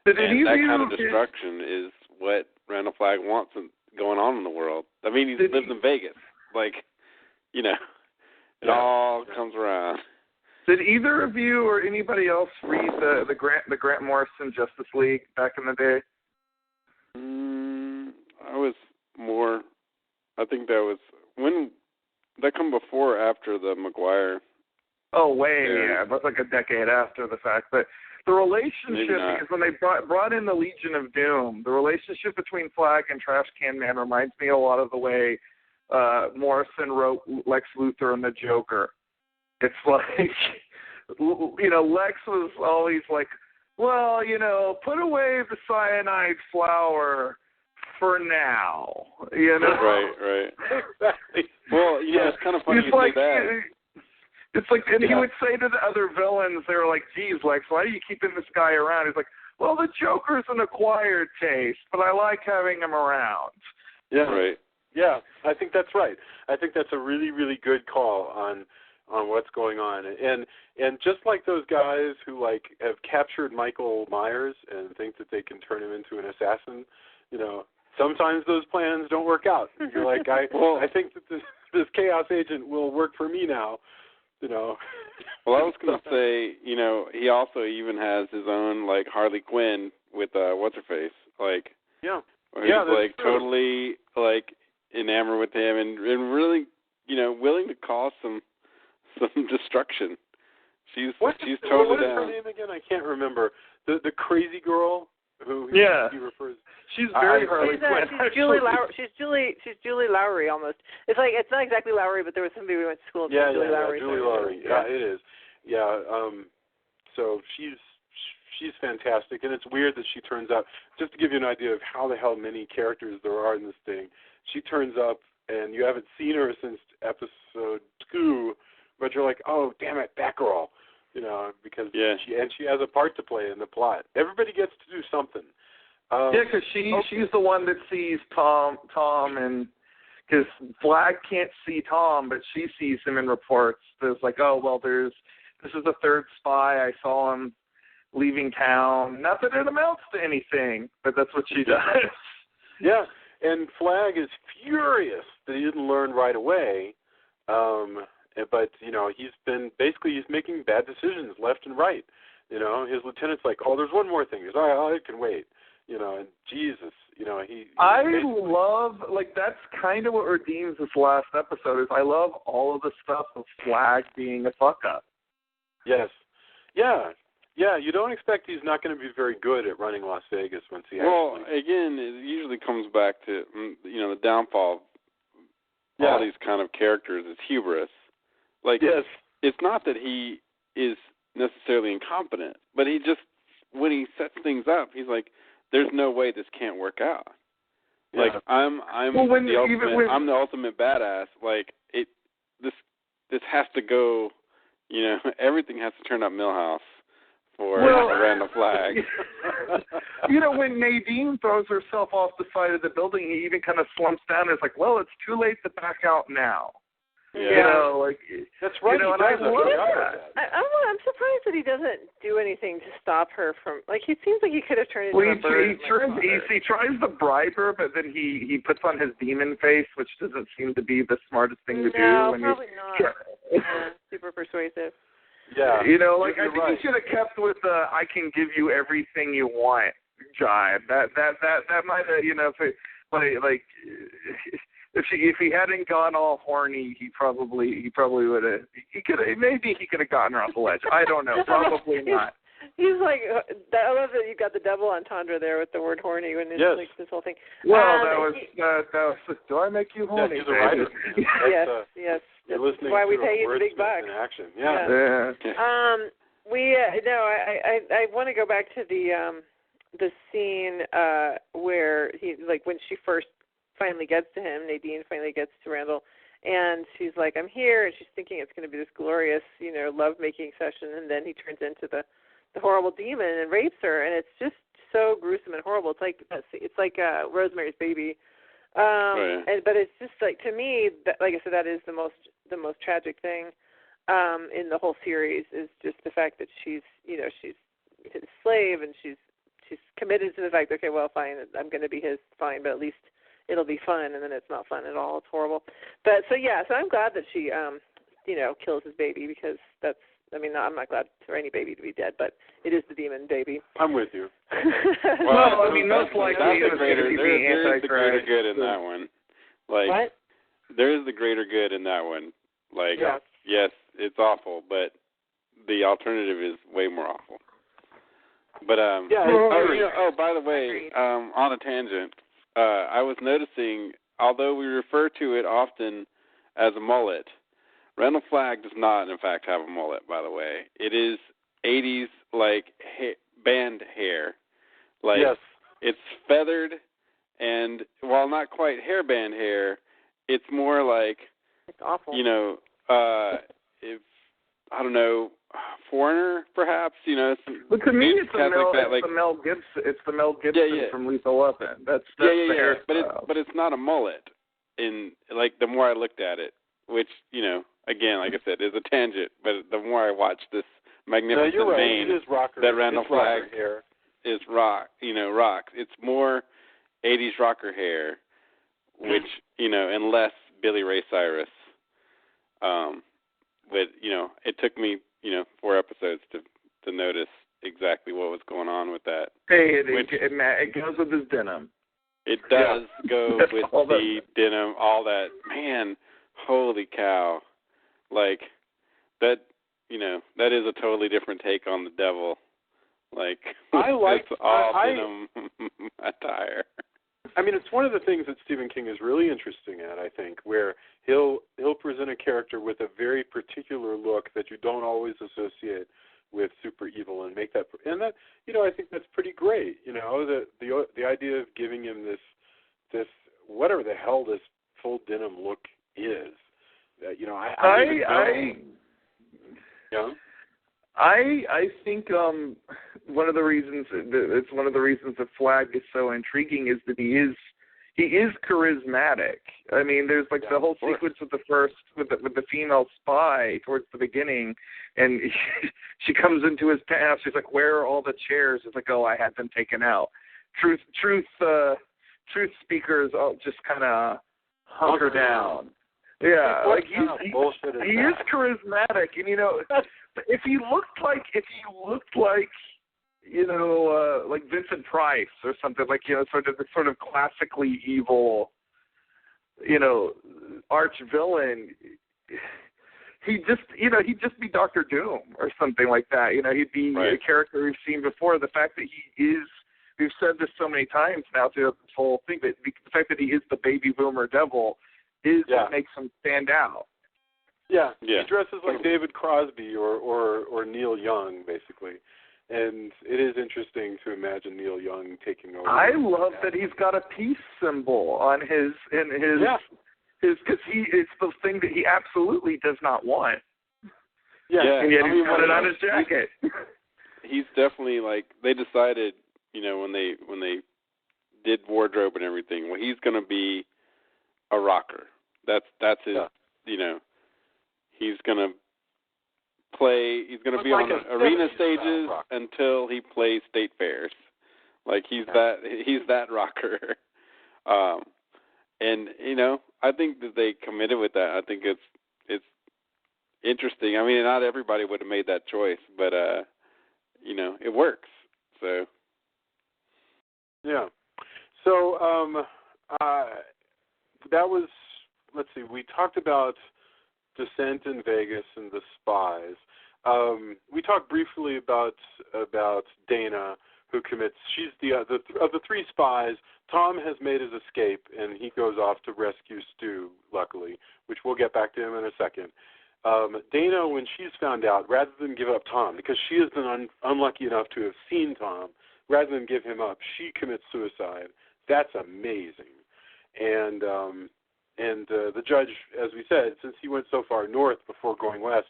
And that kind of destruction is what Randall Flagg wants going on in the world. I mean, he lives in Vegas. Like, it all comes around. Did either of you or anybody else read the Grant Morrison Justice League back in the day? I was more. I think that was when that come before or after the McGuire. Oh, but like a decade after the fact. But the relationship, because when they brought in the Legion of Doom, the relationship between Flagg and Trash Can Man reminds me a lot of the way Morrison wrote Lex Luthor and the Joker. It's like, Lex was always like, well, put away the cyanide flower for now, Right. Exactly. Well, it's kind of funny you say that. It's like, and he would say to the other villains, they were like, geez, Lex, why are you keeping this guy around? He's like, well, the Joker's an acquired taste, but I like having him around. Yeah. Right. Yeah, I think that's right. I think that's a really, really good call on what's going on. And just like those guys who have captured Michael Myers and think that they can turn him into an assassin, sometimes those plans don't work out. You're like, I think that this chaos agent will work for me now. Well, I was going to say, he also even has his own Harley Quinn with what's her face, he's totally enamored with him and really, willing to cause some destruction. She's totally down. What is her name again? I can't remember. The crazy girl who he refers. She's very Harley Quinn. She's Julie Lowry. She's Julie Lowry almost. It's not exactly Lowry, but there was somebody we went to school with. Julie Lowry. Julie Lowry. Yeah, it is. Yeah. So she's fantastic, and it's weird that she turns up. Just to give you an idea of how the hell many characters there are in this thing, she turns up, and you haven't seen her since episode 2, but you're like, oh, damn it, Batgirl, because she has a part to play in the plot. Everybody gets to do something. Because she's the one that sees Tom, and because Flag can't see Tom, but she sees him in reports. There's like, oh, well, this is the third spy. I saw him leaving town. Not that it amounts to anything, but that's what she does. Yeah, and Flag is furious that he didn't learn right away. But he's making bad decisions left and right. His lieutenant's like, oh, there's one more thing. He's like, oh, I can wait. And Jesus, I love, that's kind of what redeems this last episode is I love all of the stuff of Flag being a fuck-up. Yes. Yeah. Yeah, you don't expect he's not going to be very good at running Las Vegas once he Well, again, it usually comes back to, the downfall of all these kind of characters is hubris. It's not that he is necessarily incompetent, but he just, when he sets things up, he's like, there's no way this can't work out. Yeah. I'm the ultimate badass. This has to go, everything has to turn up Milhouse for Randall Flag. When Nadine throws herself off the side of the building, he even kind of slumps down and is like, well, it's too late to back out now. Yeah. That's right. And I love that. I'm surprised that he doesn't do anything to stop her from. It seems like he could have turned into a bird. He tries to bribe her, but then he puts on his demon face, which doesn't seem to be the smartest thing to do. No, probably not. Super persuasive. Yeah. I think he should have kept with the "I can give you everything you want" jive. That might have, If he hadn't gone all horny, he probably would have. He could have gotten her off the ledge. I don't know. Probably not. He's like, I love that you got the double entendre there with the word horny when it's like this whole thing. Well, that was. Do I make you horny? Yeah, he's a writer. Yes. That's listening where we to pay you the big bucks. In action. Yeah. I want to go back to the scene where he when she first finally gets to him, Nadine finally gets to Randall, and she's like, I'm here, and she's thinking it's going to be this glorious, love-making session, and then he turns into the horrible demon and rapes her, and it's just so gruesome and horrible. It's like Rosemary's Baby, but it's just to me, like I said, that is the most tragic thing in the whole series is just the fact that she's his slave, and she's committed to the fact, okay, well, fine, I'm going to be his, fine, but at least it'll be fun, and then it's not fun at all. It's horrible. But so I'm glad that she, kills his baby because I'm not glad for any baby to be dead, but it is the demon baby. I'm with you. Most likely there's the greater good in that one. What? There is the greater good in that one. Yes, it's awful, but the alternative is way more awful. But by the way, on a tangent. I was noticing, although we refer to it often as a mullet, Randall Flagg does not, in fact, have a mullet, by the way. It is 80s, band hair. It's feathered, and while not quite hairband hair, it's more like, it's awful. I don't know, Foreigner, perhaps, But to me, it's the Mel Gibson from Lethal Weapon. That's the hairstyle. But it's not a mullet. The more I looked at it, which again, like I said, is a tangent. But the more I watch this magnificent mane that Randall Flagg is rocks. It's more 80s rocker hair, which and less Billy Ray Cyrus. But it took me 4 episodes to notice exactly what was going on with that. Hey, it goes with his denim. It does go with the denim, all that. Man, holy cow! That that is a totally different take on the devil. It's all denim attire. I mean, it's one of the things that Stephen King is really interesting at, I think, where he'll present a character with a very particular look that you don't always associate with super evil and make that, and that, I think that's pretty great. The idea of giving him this whatever the hell this full denim look is. Yeah. I think one of the reasons that Flag is so intriguing is that he is charismatic. I mean, there's like the whole sequence with the female spy towards the beginning, and she comes into his penthouse. She's like, "Where are all the chairs?" It's like, "Oh, I had them taken out." Truth speakers all just kind of hunker down. Yeah, like he is charismatic, and if he looked like like Vincent Price or something, like sort of classically evil, arch villain, he'd just be Dr. Doom or something like that. He'd be a character we've seen before. The fact that he is, we've said this so many times now throughout this whole thing, but the fact that he is the baby boomer devil is what makes him stand out. Yeah. He dresses like David Crosby or Neil Young, basically. And it is interesting to imagine Neil Young taking over. I love that he's got a peace symbol on his because it's the thing that he absolutely does not want. Yeah. And yet he's got it on his jacket. He's definitely like, they decided, when they did wardrobe and everything, well, he's going to be a rocker. That's his, he's going to play, he's going to be on arena stages until he plays state fairs. Like he's that rocker. And I think that they committed with that. I think it's interesting. I mean, not everybody would have made that choice, but it works. So yeah. So that was, let's see, we talked about Descent in Vegas and the spies. We talked briefly about Dana, who commits. She's of the three spies. Tom has made his escape, and he goes off to rescue Stu, luckily, which we'll get back to him in a second. Dana, when she's found out, rather than give up Tom, because she has been unlucky enough to have seen Tom, rather than give him up, she commits suicide. That's amazing. And the judge, as we said, since he went so far north before going west,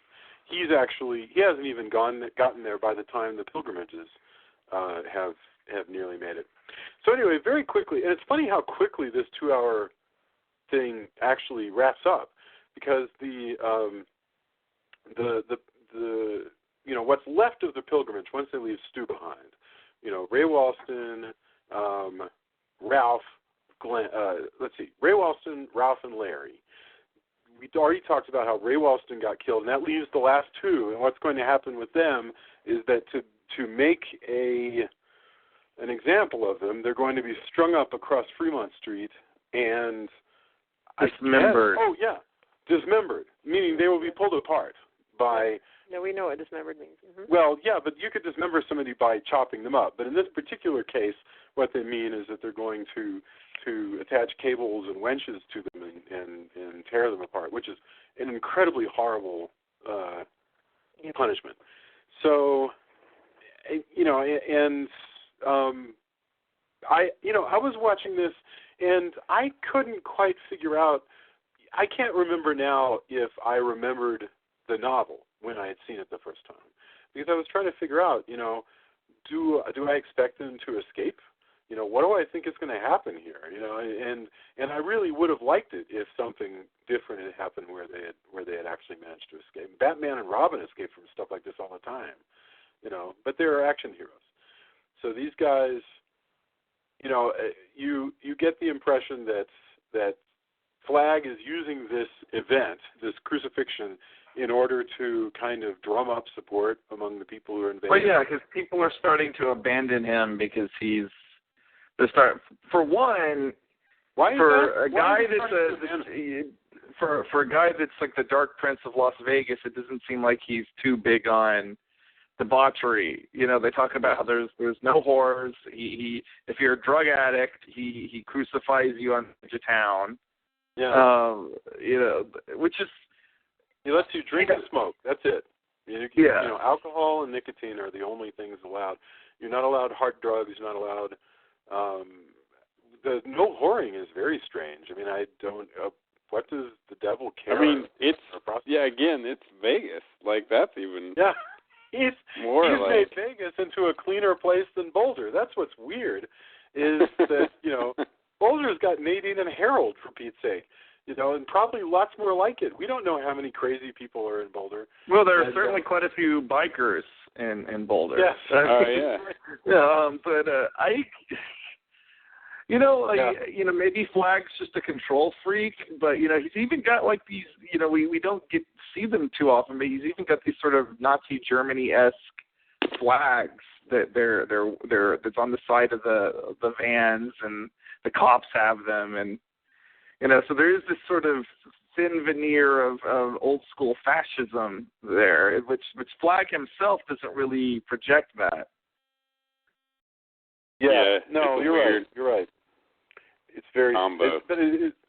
he hasn't even gotten there by the time the pilgrimages have nearly made it. So anyway, very quickly, and it's funny how quickly this 2-hour thing actually wraps up, because the what's left of the pilgrimage once they leave Stu behind, Ray Walston, Ralph, Ray Walston, Ralph, and Larry. We already talked about how Ray Walston got killed, and that leaves the last two. And what's going to happen with them is that to make an example of them, they're going to be strung up across Fremont Street and dismembered. Dismembered, meaning they will be pulled apart by. No, we know what dismembered means. Mm-hmm. Well, yeah, but you could dismember somebody by chopping them up. But in this particular case, what they mean is that they're going to attach cables and winches to them and tear them apart, which is an incredibly horrible punishment. So, I was watching this, and I couldn't quite figure out. I can't remember now if I remembered the novel when I had seen it the first time, because I was trying to figure out, do I expect them to escape? What do I think is going to happen here? And I really would have liked it if something different had happened where they had actually managed to escape. Batman and Robin escape from stuff like this all the time, but they're action heroes. So these guys, you get the impression that Flag is using this event, this crucifixion, in order to kind of drum up support among the people who are in Vegas. Well, yeah, because people are starting to abandon him because for one, for a guy that's like the Dark Prince of Las Vegas, it doesn't seem like he's too big on debauchery. They talk about how there's no whores. He if you're a drug addict, he crucifies you on the edge of town. Yeah. Which is, he lets you drink and smoke. That's it. Alcohol and nicotine are the only things allowed. You're not allowed hard drugs. You're not allowed. The no whoring is very strange. I mean, I don't. what does the devil care? I mean, it's again, it's Vegas. Like that's even he's more made Vegas into a cleaner place than Boulder. That's what's weird, is that Boulder's got Nadine and Harold, for Pete's sake. And probably lots more like it. We don't know how many crazy people are in Boulder. Well, there are certainly quite a few bikers in Boulder. Yes. But maybe Flag's just a control freak, but he's even got like these. We don't see them too often, but he's even got these sort of Nazi Germany-esque flags that that's on the side of the vans, and the cops have them, and so there is this sort of thin veneer of old school fascism there, which Flag himself doesn't really project that. Yeah, no, you're weird. right. You're right. It's very combo.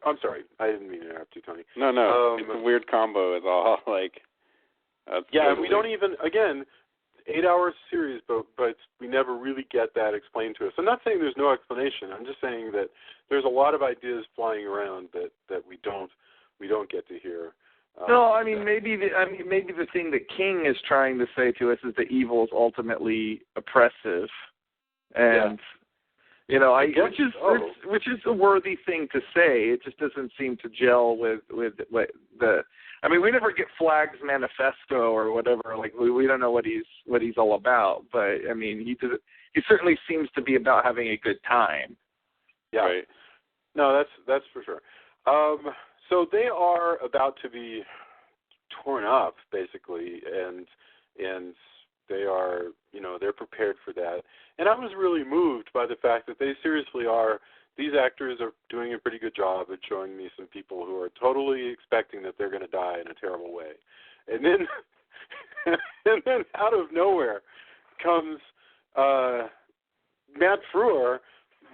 I'm sorry, I didn't mean to interrupt you, Tony. No, it's a weird combo. It's all like. And we don't even 8-hour series, but we never really get that explained to us. I'm not saying there's no explanation. I'm just saying that there's a lot of ideas flying around that we don't get to hear. No, I mean maybe the thing that King is trying to say to us is that evil is ultimately oppressive, and which is a worthy thing to say. It just doesn't seem to gel with the. I mean, we never get Flag's manifesto or whatever. Like we don't know what he's all about. But I mean, he certainly seems to be about having a good time. Yeah. Right. No, that's for sure. So they are about to be torn up, basically, and they are, they're prepared for that. And I was really moved by the fact that they seriously are. These actors are doing a pretty good job at showing me some people who are totally expecting that they're going to die in a terrible way, and then out of nowhere comes Matt Frewer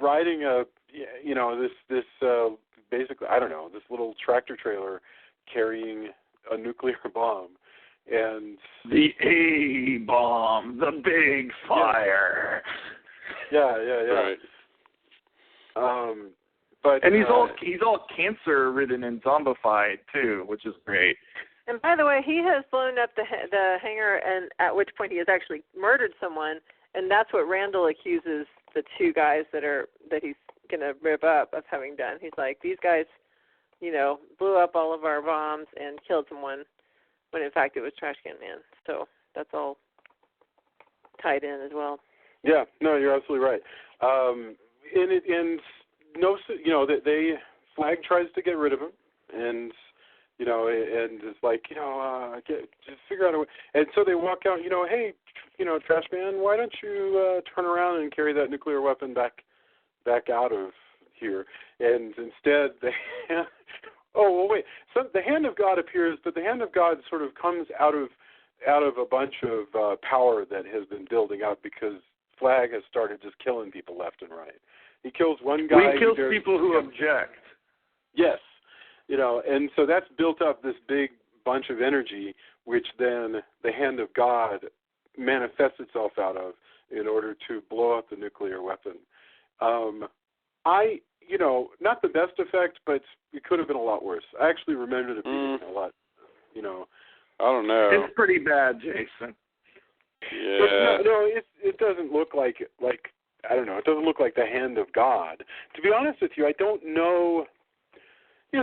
riding this basically, I don't know, this little tractor trailer carrying a nuclear bomb, and the A-bomb, the big fire. Yeah. Right. And he's all cancer-ridden and zombified too, which is great. And by the way, he has blown up the hangar, and at which point he has actually murdered someone, and that's what Randall accuses the two guys that he's going to rip up of having done. He's like, these guys, blew up all of our bombs and killed someone, when in fact it was Trash Can Man. So that's all tied in as well. Yeah, no, you're absolutely right. Flag tries to get rid of him, and it's like, just figure out a way. And so they walk out, hey, Trash Man, why don't you turn around and carry that nuclear weapon back out of here? And instead wait. So the Hand of God appears, but the Hand of God sort of comes out of a bunch of power that has been building up because Flag has started just killing people left and right. He kills one guy. He kills people who object. Yes. And so that's built up this big bunch of energy, which then the Hand of God manifests itself out of in order to blow up the nuclear weapon. Not the best effect, but it could have been a lot worse. I actually remembered it being a lot, I don't know. It's pretty bad, Jason. Yeah. But no, it doesn't look like I don't know. It doesn't look like the Hand of God. To be honest with you, I don't know.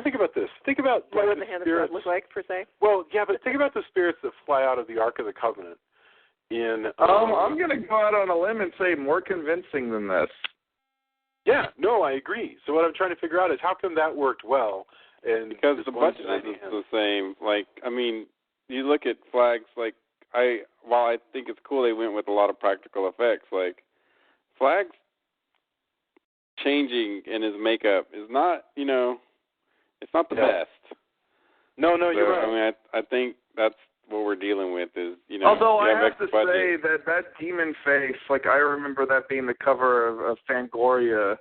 Think about this. Think about what would the Hand of God look like, per se? Well, yeah, but think about the spirits that fly out of the Ark of the Covenant. I'm going to go out on a limb and say more convincing than this. Yeah, no, I agree. So what I'm trying to figure out is how come that worked well, and because the budget is the same. Like, I mean, you look at Flag's. Like, while I think it's cool they went with a lot of practical effects, like Flag's changing in his makeup is not, it's not the best. No, you're right. I mean, I think that's what we're dealing with is, Although I have to say that demon face, like I remember that being the cover of Fangoria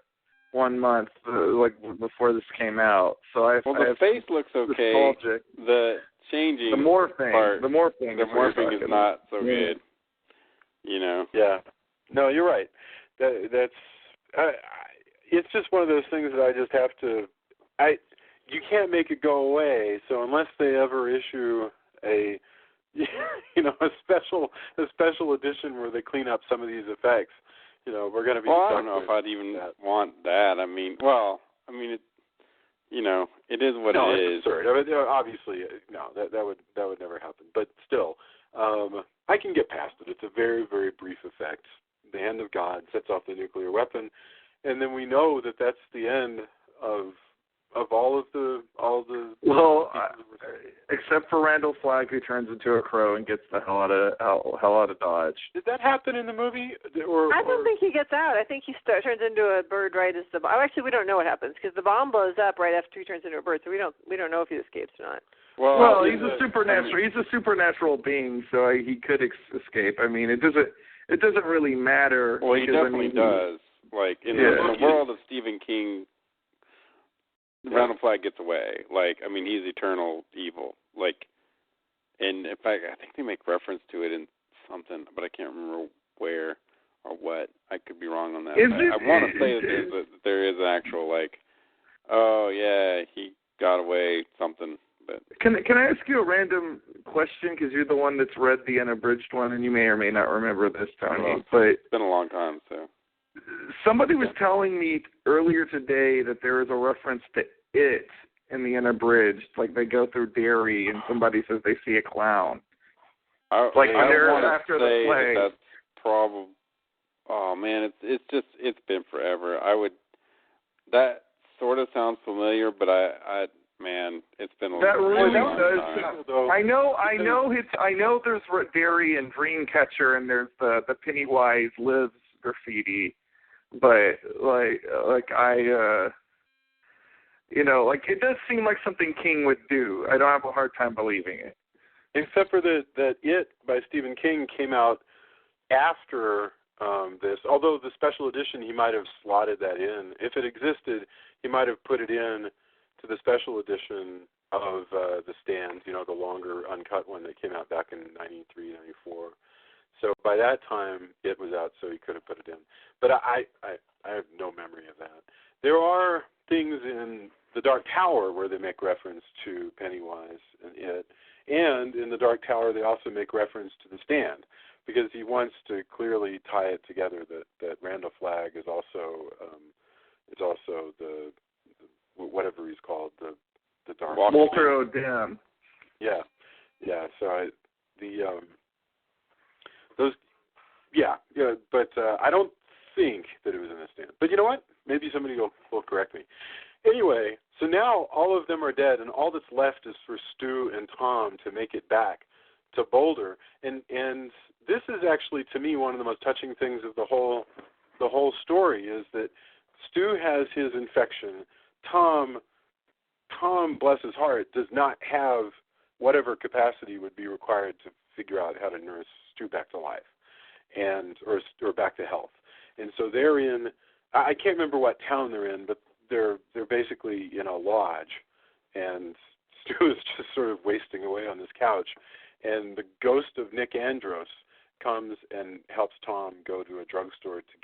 1 month, before this came out. So the face looks okay. Nostalgic. The changing the morphing is not so good. Yeah. No, you're right. That's it's just one of those things that I just have to. you can't make it go away. So unless they ever issue a a special edition where they clean up some of these effects, we're going to be. Well, I don't know if I'd even want that. I mean, it is what it is. Absurd. I mean, obviously, no, that would never happen. But still, I can get past it. It's a very, very brief effect. The hand of God sets off the nuclear weapon, and then we know that that's the end of all of the. Well, except for Randall Flagg, who turns into a crow and gets the hell out of Dodge. Did that happen in the movie? I don't think he gets out. I think he turns into a bird right as the. Actually, we don't know what happens because the bomb blows up right after he turns into a bird, so we don't know if he escapes or not. Well, he's a supernatural. He's a supernatural being, so he could escape. I mean, it doesn't really matter. Well, he definitely does. Like in the world of Stephen King, Randall Flagg gets away. Like, I mean, he's eternal evil. Like, and in fact, I think they make reference to it in something, but I can't remember where or what. I could be wrong on that. I want to say that there is an actual oh yeah, he got away something. But can I ask you a random question? Because you're the one that's read the unabridged one, and you may or may not remember this, Tony. But it's been a long time, so. Somebody was telling me earlier today that there is a reference to it in the unabridged. Like they go through Derry, and somebody says they see a clown. I want to say that's probably. Oh man, it's been forever. That sort of sounds familiar, but man, it's been a long time. I know there's Derry and Dreamcatcher, and there's the Pennywise Lives graffiti, but it does seem like something King would do. I don't have a hard time believing it. Except for that It by Stephen King came out after this. Although the special edition, he might have slotted that in. If it existed, he might have put it in to the special edition of The Stand, the longer uncut one that came out back in 93, 94. So by that time, it was out, so he could have put it in. But I have no memory of that. There are things in The Dark Tower where they make reference to Pennywise and it. And in The Dark Tower, they also make reference to The Stand, because he wants to clearly tie it together that Randall Flagg is also the whatever he's called, the Dark Walter O'Dam. Yeah. So but I don't think that it was in The Stand. But you know what? Maybe somebody will correct me. Anyway, so now all of them are dead, and all that's left is for Stu and Tom to make it back to Boulder. And this is actually, to me, one of the most touching things of the whole story is that Stu has his infection. Tom, bless his heart, does not have whatever capacity would be required to figure out how to nurse Stu back to life, or back to health. And so they're in, I can't remember what town they're in, but they're basically in a lodge, and Stu is just sort of wasting away on this couch, and the ghost of Nick Andros comes and helps Tom go to a drugstore to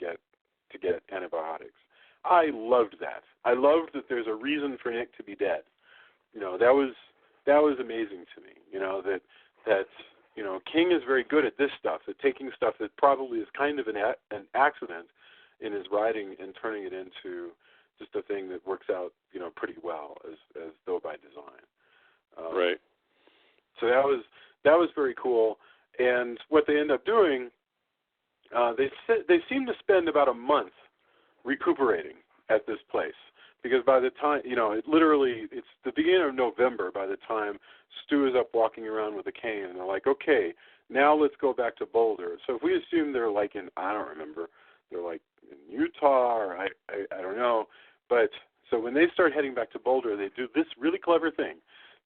get antibiotics. I loved that. I loved that there's a reason for Nick to be dead. That was amazing to me. That King is very good at this stuff, at taking stuff that probably is kind of an accident in his writing and turning it into just a thing that works out, pretty well, as though by design. Right. So that was very cool. And what they end up doing, they seem to spend about a month recuperating at this place, because by the time, it's the beginning of November by the time Stu is up walking around with a cane, and they're like, okay, now let's go back to Boulder. So if we assume they're like in, I don't remember, they're like in Utah, or I don't know, but so when they start heading back to Boulder, they do this really clever thing.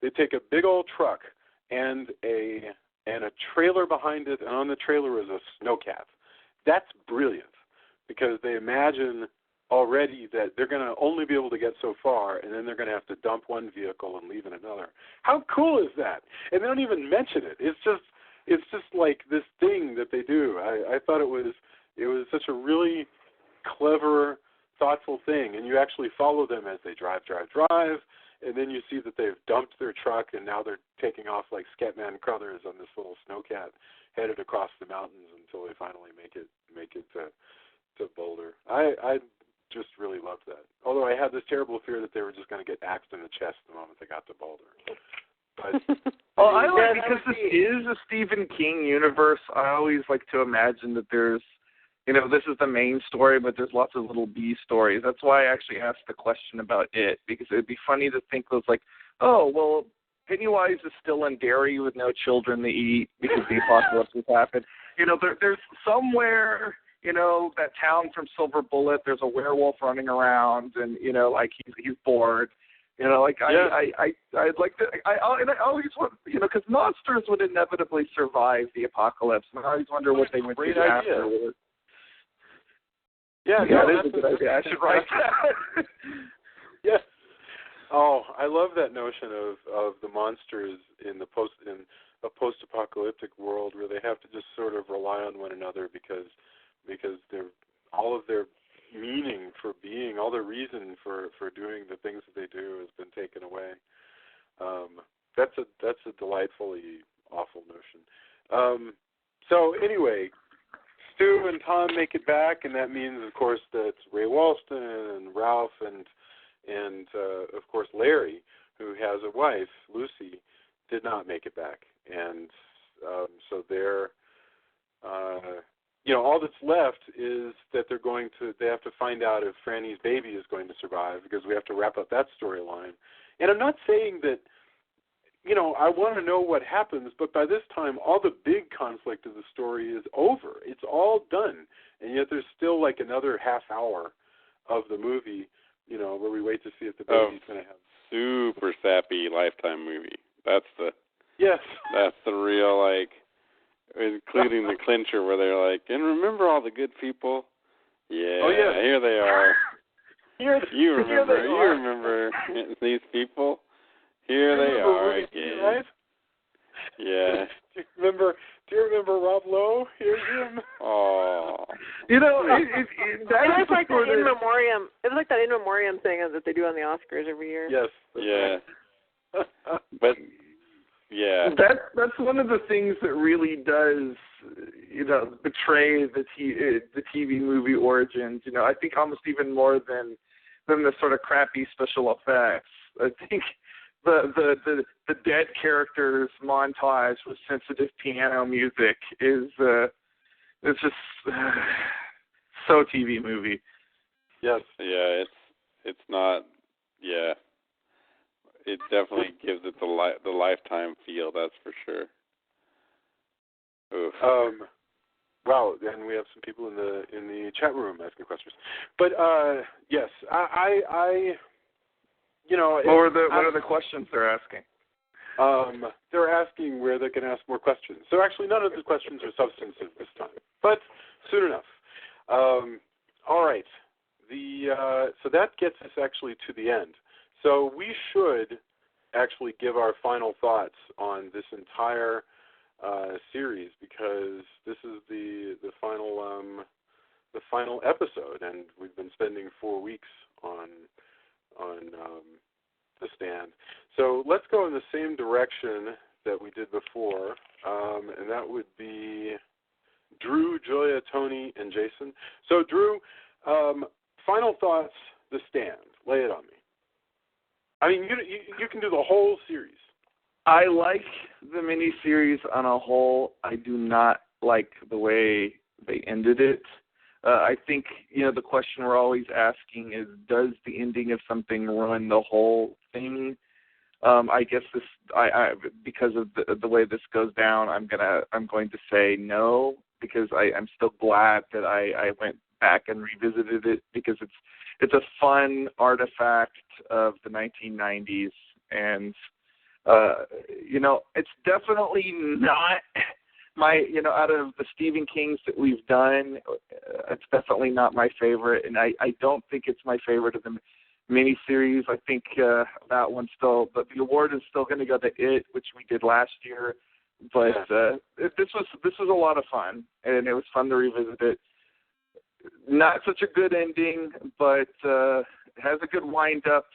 They take a big old truck and a trailer behind it, and on the trailer is a snowcat. That's brilliant, because they imagine already that they're going to only be able to get so far, and then they're going to have to dump one vehicle and leave in another. How cool is that? And they don't even mention it. It's just like this thing that they do. I thought it was such a really clever, thoughtful thing, and you actually follow them as they drive, and then you see that they've dumped their truck, and now they're taking off like Scatman Crothers on this little snowcat, headed across the mountains until they finally make it to Boulder. I just really loved that. Although I had this terrible fear that they were just going to get axed in the chest the moment they got to Boulder. But well, I like, because this is a Stephen King universe, I always like to imagine that there's, this is the main story, but there's lots of little B stories. That's why I actually asked the question about it, because it would be funny to think those like, oh, well, Pennywise is still in Derry with no children to eat because the apocalypse has happened. There's somewhere, that town from Silver Bullet, there's a werewolf running around, and, like he's bored. I'd like to. I always want, because monsters would inevitably survive the apocalypse, and I always wonder what they would do afterwards. Yeah, that's a good idea. I should write that. Yes. Oh, I love that notion of the monsters in a post-apocalyptic world where they have to just sort of rely on one another because they're all of their meaning for being, all the reason for doing the things that they do has been taken away. That's a delightfully awful notion. So anyway, Stu and Tom make it back, and that means, of course, that Ray Walston and Ralph and of course Larry, who has a wife, Lucy, did not make it back, and so they're. All that's left is that they have to find out if Franny's baby is going to survive, because we have to wrap up that storyline. And I'm not saying that, I want to know what happens, but by this time, all the big conflict of the story is over. It's all done. And yet there's still like another half hour of the movie, where we wait to see if the baby's going to have. Super sappy Lifetime movie. That's the real, like, including the clincher where they're like, and remember all the good people? Yeah, oh, yeah. Here they are. You remember these people? Here they are again. Right? Yeah. Do you remember Rob Lowe? Here's him. Oh. It was like that in memoriam. It was like that in memoriam thing that they do on the Oscars every year. Yes. Yeah. But yeah. That's one of the things that really does, betray the TV movie origins. I think almost even more than the sort of crappy special effects. I think the dead characters montage with sensitive piano music is it's just so TV movie. Yes. Yeah, it's not. Yeah. It definitely gives it the Lifetime feel, that's for sure. Oof. Wow, and we have some people in the chat room asking questions. But yes, I what are the questions they're asking? They're asking where they can ask more questions. So actually, none of the questions are substantive this time, but soon enough. All right. So that gets us actually to the end. So we should actually give our final thoughts on this entire series, because this is the final episode, and we've been spending 4 weeks on The Stand. So let's go in the same direction that we did before, and that would be Drew, Julia, Tony, and Jason. So Drew, final thoughts, The Stand. Lay it on me. I mean, you can do the whole series. I like the miniseries on a whole. I do not like the way they ended it. I think, the question we're always asking is, does the ending of something ruin the whole thing? I guess because of the way this goes down, I'm going to say no, because I'm still glad that I went back and revisited it, because it's a fun artifact of the 1990s, and it's definitely not my, out of the Stephen Kings that we've done, it's definitely not my favorite, and I don't think it's my favorite of the miniseries. I think that one still, but the award is still going to go to It, which we did last year. But this was a lot of fun, and it was fun to revisit it. Not such a good ending, but has a good wind up.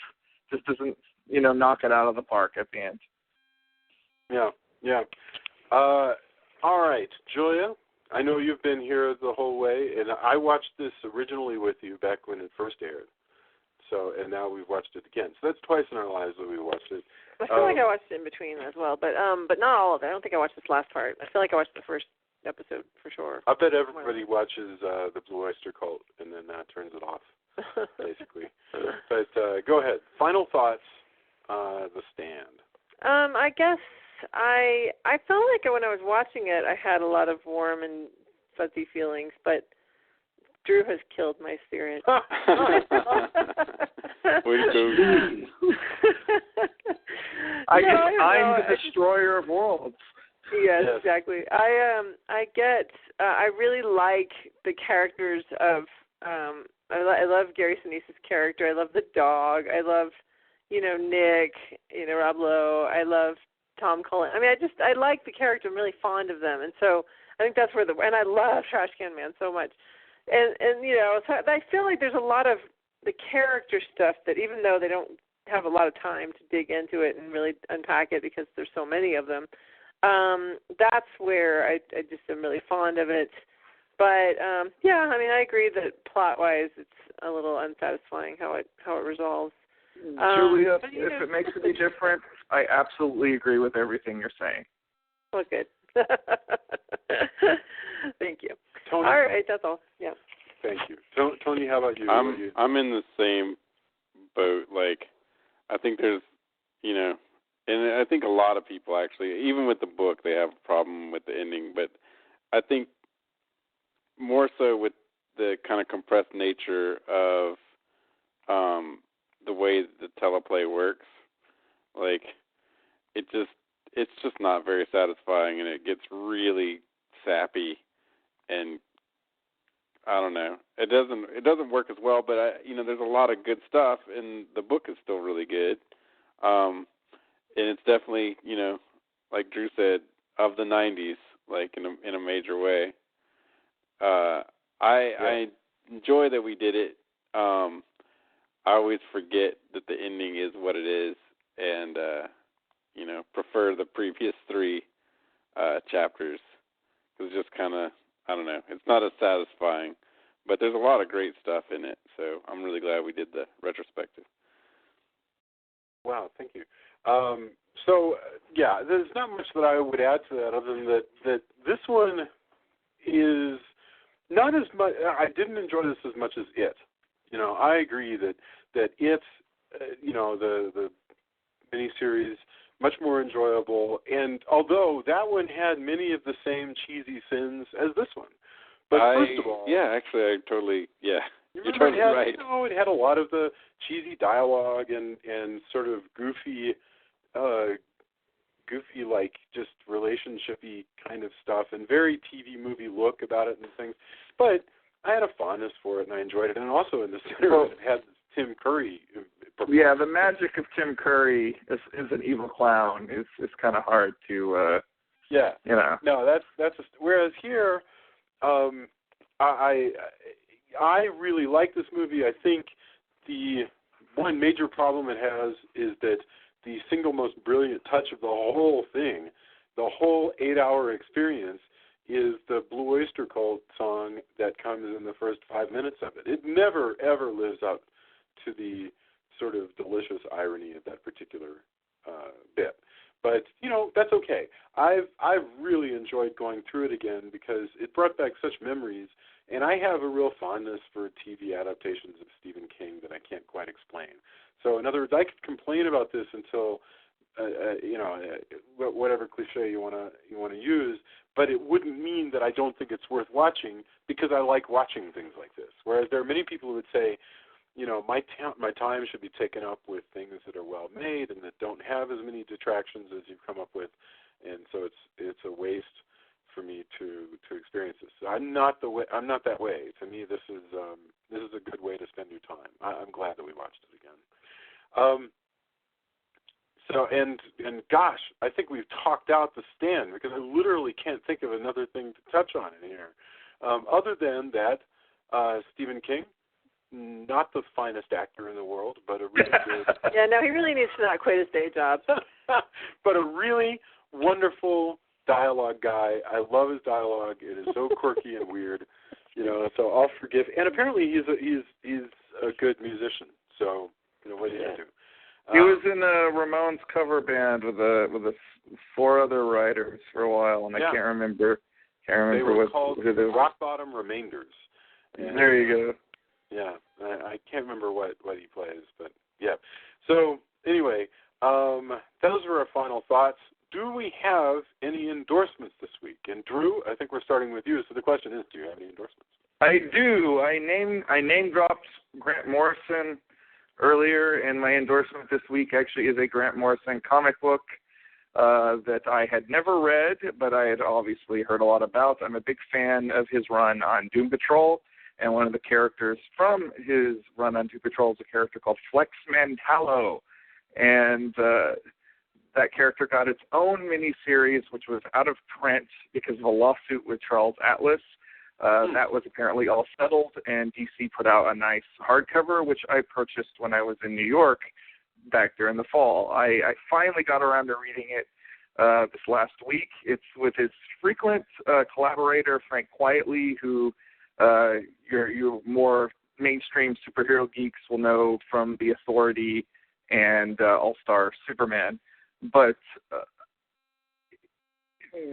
Just doesn't knock it out of the park at the end. Yeah. All right, Julia, I know you've been here the whole way, and I watched this originally with you back when it first aired. So, and now we've watched it again. So that's twice in our lives that we watched it. I feel like I watched it in between as well, but not all of it. I don't think I watched this last part. I feel like I watched the first episode for sure. I bet everybody watches the Blue Oyster Cult and then turns it off, basically. But go ahead. Final thoughts. The Stand. I guess I felt like when I was watching it, I had a lot of warm and fuzzy feelings, but Drew has killed my spirit. Way to go. I'm the destroyer of worlds. Yes, exactly. I really like the characters of I love Gary Sinise's character. I love the dog. I love Nick, Rob Lowe. I love Tom Cullen. I mean, I like the character. I'm really fond of them, and so I think that's where and I love Trash Can Man so much. And so I feel like there's a lot of the character stuff that even though they don't have a lot of time to dig into it and really unpack it because there's so many of them, that's where I just am really fond of it. But I mean, I agree that plot-wise it's a little unsatisfying how it resolves. Julia, if it makes any difference, I absolutely agree with everything you're saying. Well, good. Thank you. Tony. All right, that's all. Yeah. Thank you. Tony, how about you? I'm in the same boat. Like, I think there's, and I think a lot of people actually, even with the book, they have a problem with the ending. But I think more so with the kind of compressed nature of the way the teleplay works. Like, it's just not very satisfying, and it gets really sappy, and I don't know. It doesn't work as well, but there's a lot of good stuff, and the book is still really good. And it's definitely, like Drew said, of the 90s, like in a major way. I enjoy that we did it. I always forget that the ending is what it is, and prefer the previous 3 chapters. It's just kind of, I don't know, it's not as satisfying, but there's a lot of great stuff in it, so I'm really glad we did the retrospective. Wow, thank you. There's not much that I would add to that other than that this one is not as much, I didn't enjoy this as much as it. I agree that it's, the miniseries, much more enjoyable, and although that one had many of the same cheesy sins as this one. But first of all... Yeah, actually, I totally... Yeah, you're totally right. It had a lot of the cheesy dialogue and sort of goofy, like, just relationship-y kind of stuff, and very TV movie look about it and things. But I had a fondness for it, and I enjoyed it. And also in the center, it had Tim Curry. Yeah, the magic of Tim Curry is an evil clown. It's kind of hard to... No, that's whereas here, I really like this movie. I think the one major problem it has is that the single most brilliant touch of the whole thing, the whole 8-hour experience, is the Blue Oyster Cult song that comes in the first 5 minutes of it. It never, ever lives up to the sort of delicious irony of that particular bit. But, that's okay. I've really enjoyed going through it again because it brought back such memories, and I have a real fondness for TV adaptations of Stephen King that I can't quite explain. So, in other words, I could complain about this until, whatever cliche you want to use, but it wouldn't mean that I don't think it's worth watching because I like watching things like this. Whereas there are many people who would say, my time should be taken up with things that are well made and that don't have as many detractions as you've come up with, and so it's a waste for me to experience this. So I'm not that way. To me, this is a good way to spend your time. I'm glad that we watched it again. And gosh, I think we've talked out The Stand because I literally can't think of another thing to touch on in here, other than that Stephen King, not the finest actor in the world, but a really good. Yeah, no, he really needs to not quit his day job. But a really wonderful dialogue guy. I love his dialogue. It is so quirky and weird, So I'll forgive. And apparently he's a good musician. So what do you do? He was in a Ramones cover band with 4 other writers for a while, and I can't remember. They were called who they were. Rock Bottom Remainders. And, there you go. Yeah, I can't remember what he plays, but yeah. So anyway, those were our final thoughts. Do we have any endorsements this week? And Drew, I think we're starting with you. So the question is, do you have any endorsements? I do. I name dropped Grant Morrison earlier, and my endorsement this week actually is a Grant Morrison comic book that I had never read, but I had obviously heard a lot about. I'm a big fan of his run on Doom Patrol, and one of the characters from his run on Doom Patrol is a character called Flex Mentallo, and that character got its own miniseries, which was out of print because of a lawsuit with Charles Atlas. That was apparently all settled, and DC put out a nice hardcover, which I purchased when I was in New York back during the fall. I finally got around to reading it this last week. It's with his frequent collaborator, Frank Quietly, who your more mainstream superhero geeks will know from The Authority and All-Star Superman. But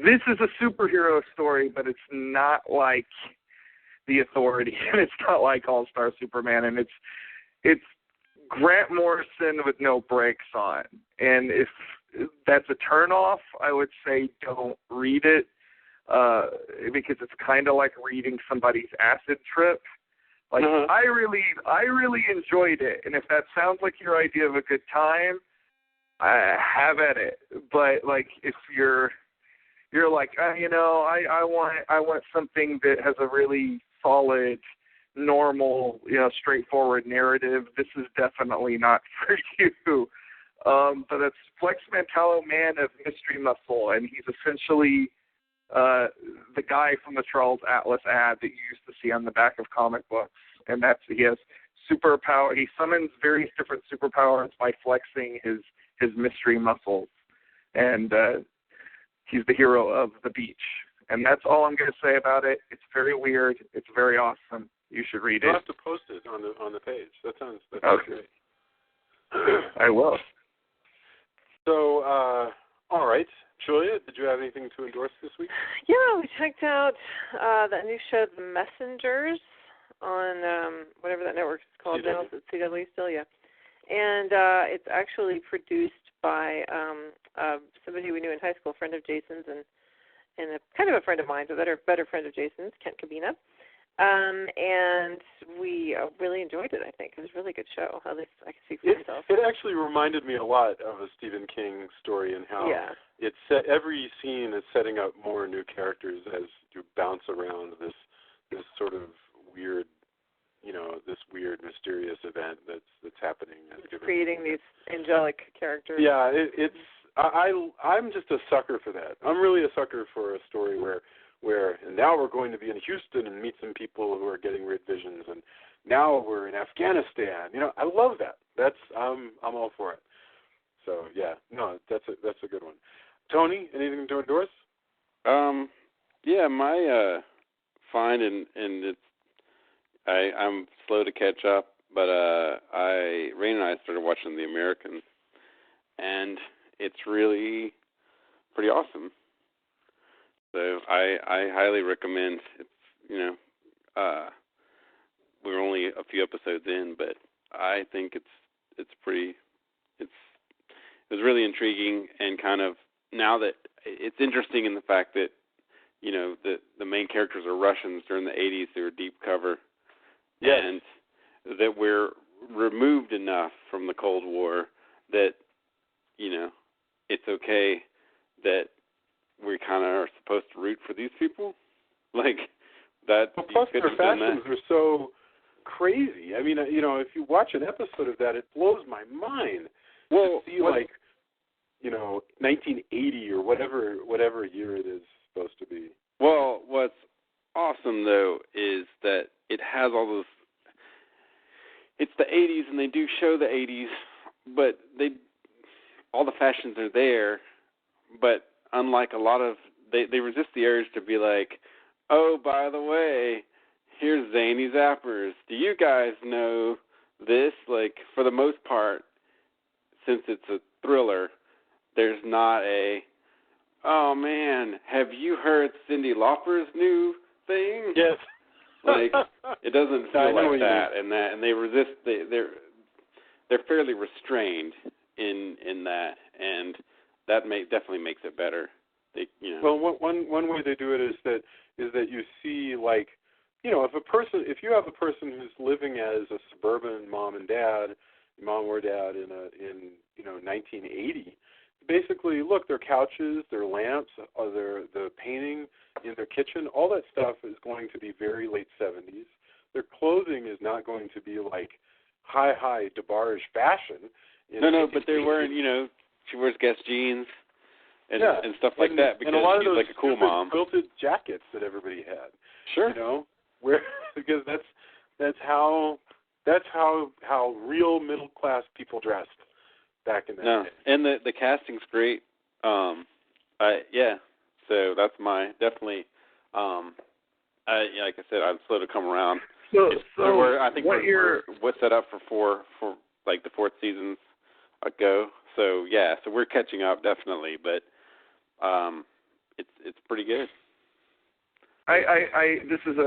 this is a superhero story, but it's not like The Authority, and it's not like All-Star Superman, and it's Grant Morrison with no brakes on. And if that's a turnoff, I would say don't read it, because it's kind of like reading somebody's acid trip. Like, I really enjoyed it, and if that sounds like your idea of a good time, have at it. But like, if you're like, I want something that has a really solid, normal, straightforward narrative, this is definitely not for you. But it's Flex Mentallo, Man of Mystery Muscle, and he's essentially the guy from the Charles Atlas ad that you used to see on the back of comic books. And he has superpower. He summons various different superpowers by flexing his mystery muscles. And he's the hero of the beach. And that's all I'm going to say about it. It's very weird. It's very awesome. You should read it. You'll have to post it on the page. That sounds okay. Great. I will. So, all right. Julia, did you have anything to endorse this week? Yeah, we checked out that new show, The Messengers, on whatever that network is called now. It's CW still, yeah. And it's actually produced by somebody we knew in high school, a friend of Jason's, and a kind of a friend of mine, a better friend of Jason's, Kent Cabina. And we really enjoyed it, I think. It was a really good show. At least I can speak for myself. It actually reminded me a lot of a Stephen King story, and how it's every scene is setting up more new characters as you bounce around this sort of weird, this weird, mysterious event that's happening. It's creating these angelic characters. Yeah, I'm just a sucker for that. I'm really a sucker for a story where and now we're going to be in Houston and meet some people who are getting weird visions, and now we're in Afghanistan. I love that. I'm all for it. So yeah, no, that's a good one. Tony, anything to endorse? Yeah, my find and it's I'm slow to catch up, but Rain and I started watching The Americans, and it's really pretty awesome. So I highly recommend. It's we're only a few episodes in, but I think it was really intriguing, and kind of, now that it's interesting in the fact that the main characters are Russians during the 80s. They were deep cover, and that we're removed enough from the Cold War that it's okay that we kind of are supposed to root for these people, like that. Well, plus their fashions are so crazy. I mean, if you watch an episode of that, it blows my mind. Well, to see 1980 or whatever year it is supposed to be. Well, what's awesome though is that it has all those. it's the 80s and they do show the 80s, but all the fashions are there, but unlike a lot of, they resist the urge to be like, oh, by the way, here's zany zappers. Do you guys know this? Like, for the most part, since it's a thriller, there's not oh man, have you heard Cyndi Lauper's new thing? Yes. Like, it doesn't feel like that, and they resist. They're fairly restrained in that, and that definitely makes it better. Well, one way they do it is that you see, like, if you have a person who's living as a suburban mom or dad in 1980, basically, look, their couches, their lamps, the painting in their kitchen, all that stuff is going to be very late 70s. Their clothing is not going to be like high DeBarge fashion. No, but they're wearing, she wears Guess jeans and stuff like that because and a lot she's of those like a cool mom. Quilted jackets that everybody had. Sure. Because that's how real middle class people dressed back in that day. And the casting's great. So that's my like I said, I'm slow to come around. I think we're set up for like the fourth seasons ago. So we're catching up definitely, but it's pretty good. This is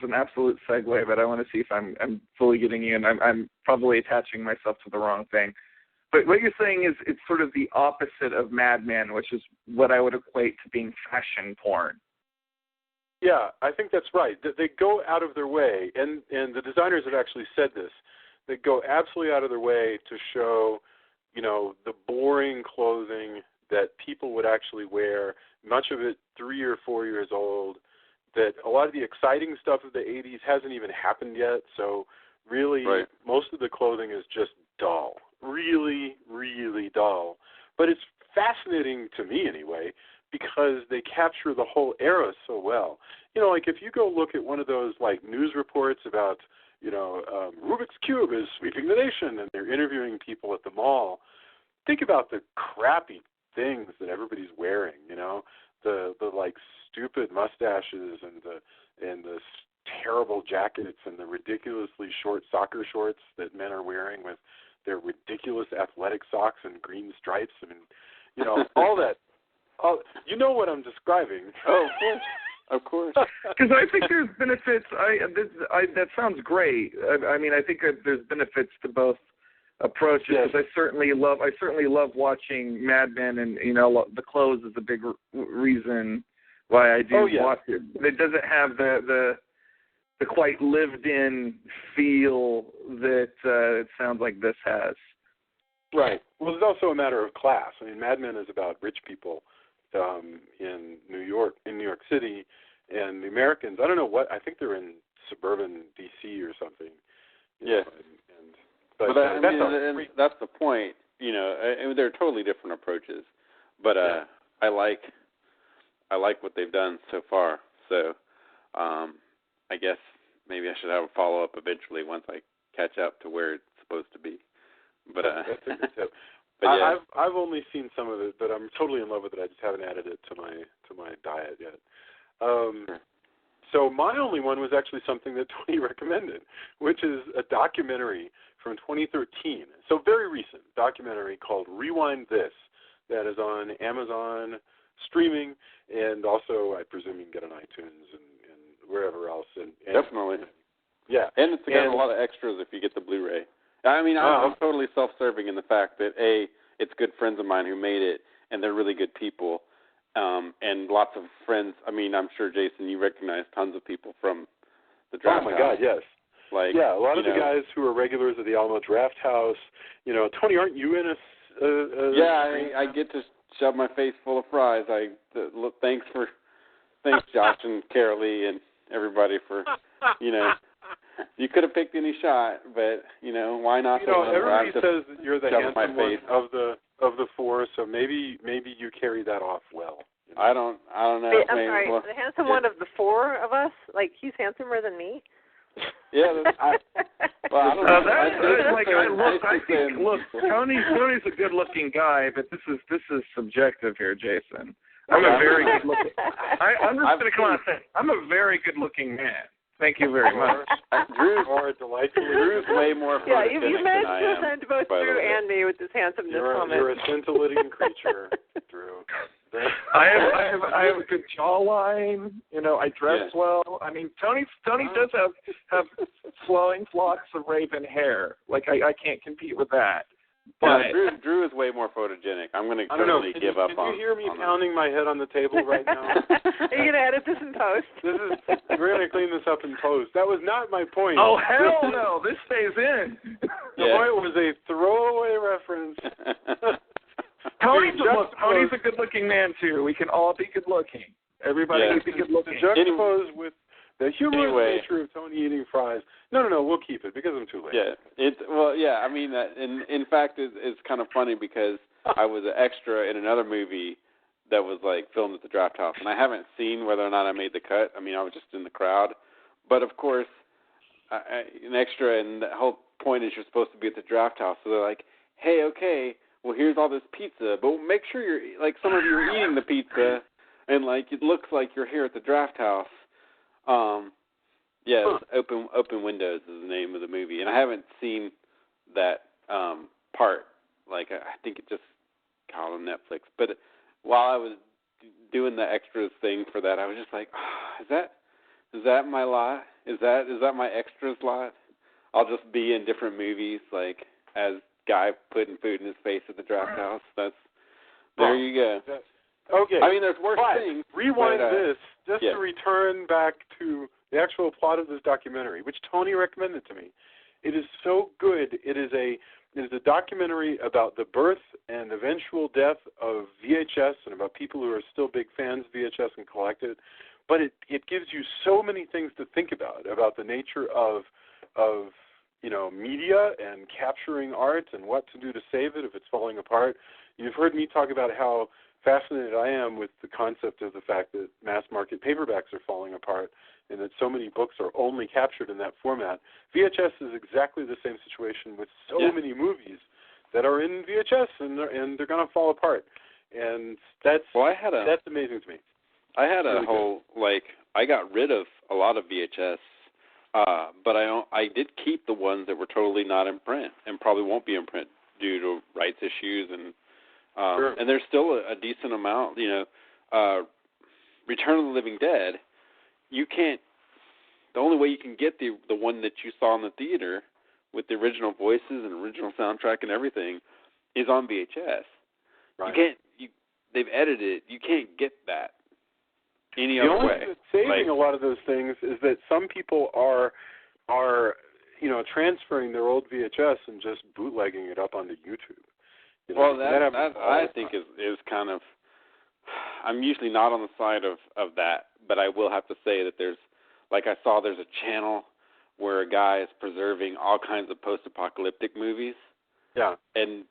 an absolute segue, but I want to see if I'm fully getting you, and I'm probably attaching myself to the wrong thing. But what you're saying is it's sort of the opposite of Mad Men, which is what I would equate to being fashion porn. Yeah, I think that's right. They go out of their way, and the designers have actually said this. They go absolutely out of their way to show, the boring clothing that people would actually wear, much of it 3 or 4 years old, that a lot of the exciting stuff of the 80s hasn't even happened yet. So really, most of the clothing is just dull, really, really dull. But it's fascinating to me anyway, because they capture the whole era so well. Like if you go look at one of those like news reports about, Rubik's Cube is sweeping the nation, and they're interviewing people at the mall, think about the crappy things that everybody's wearing, the like stupid mustaches and the terrible jackets and the ridiculously short soccer shorts that men are wearing with their ridiculous athletic socks and green stripes. I mean, all that. You know what I'm describing. Oh, of course. Because I think there's benefits. That sounds great. I mean, I think there's benefits to both approaches. Because I certainly love watching Mad Men, and the clothes is a big reason why I do watch it. It doesn't have the quite lived-in feel that it sounds like this has. Right. Well, it's also a matter of class. I mean, Mad Men is about rich people in New York City, and the Americans, I don't know what, I think they're in suburban D.C. or something. Yeah. But that's the point. They're totally different approaches. But I like what they've done so far. So I guess maybe I should have a follow-up eventually once I catch up to where it's supposed to be. But that's a good tip. But yeah. I've only seen some of it, but I'm totally in love with it. I just haven't added it to my diet yet. So my only one was actually something that Tony recommended, which is a documentary from 2013. So very recent documentary called Rewind This, that is on Amazon streaming, and also I presume you can get on iTunes and wherever else. And definitely. Yeah. And it's got a lot of extras if you get the Blu-ray. I mean, I'm totally self-serving in the fact that, it's good friends of mine who made it, and they're really good people, and lots of friends. I mean, I'm sure, Jason, you recognize tons of people from the Draft House. Oh, my God, yes. Like, a lot of the guys who are regulars of the Alamo Draft House. Tony, aren't you in a I get to shove my face full of fries. Thanks, Josh and Carolee and everybody for, you could have picked any shot, but why not? Everybody says that you're the handsome one of the four, so maybe you carry that off well. I don't know. Wait, I'm sorry. The handsome one of the four of us, like he's handsomer than me. Yeah, I don't know. Look, Tony's a good-looking guy, but this is subjective here, Jason. I'm a very good-looking. I'm just going to come on and say I'm a very good-looking man. Thank you very much. Drew's way more photogenic yeah, you managed than I to am. offend both Drew and me with this handsomeness comment. You're a scintillating creature, Drew. I have a good jawline. You know, I dress well. I mean, Tony does have flowing locks of raven hair. Like I can't compete with that. But Drew is way more photogenic. I'm going to totally give up on. Can you hear me pounding my head on the table right now? Are you going to edit this in post? We're going to clean this up in post. That was not my point. Oh, hell no. This stays in. The point was a throwaway reference. Tony's a good-looking man, too. We can all be good-looking. Everybody can be good-looking. Juxtaposed with the humorous nature of Tony eating fries. No, we'll keep it because I'm too late. I mean, in fact, it's kind of funny because I was an extra in another movie that was like filmed at the Draft House, and I haven't seen whether or not I made the cut. I mean, I was just in the crowd, but of course, an extra, and the whole point is you're supposed to be at the Draft House. So they're like, "Hey, okay, well here's all this pizza, but make sure you're like some of you are eating the pizza, and like it looks like you're here at the Draft House." Open Windows is the name of the movie, and I haven't seen that part. Like I think it just got on Netflix. But while I was doing the extras thing for that, I was just like, is that my lot? Is that my extras lot? I'll just be in different movies, like as guy putting food in his face at the Draft House. There you go. Okay. I mean, there's worse things. Rewind this just to return back to the actual plot of this documentary, which Tony recommended to me. It is so good. It is a documentary about the birth and eventual death of VHS and about people who are still big fans of VHS and collect it. But it gives you so many things to think about the nature of media and capturing art and what to do to save it if it's falling apart. You've heard me talk about how fascinated I am with the concept of the fact that mass market paperbacks are falling apart and that so many books are only captured in that format. VHS is exactly the same situation with so many movies that are in VHS and they're going to fall apart. And that's amazing to me. I had a whole, I got rid of a lot of VHS, but I did keep the ones that were totally not in print and probably won't be in print due to rights issues and and there's still a decent amount, Return of the Living Dead, you can't, the only way you can get the one that you saw in the theater with the original voices and original soundtrack and everything is on VHS. Right. They've edited it, you can't get that any other way. The only thing that's saving a lot of those things is that some people are transferring their old VHS and just bootlegging it up onto YouTube. Well, that I think is kind of, I'm usually not on the side of that, but I will have to say that there's a channel where a guy is preserving all kinds of post-apocalyptic movies. Yeah. And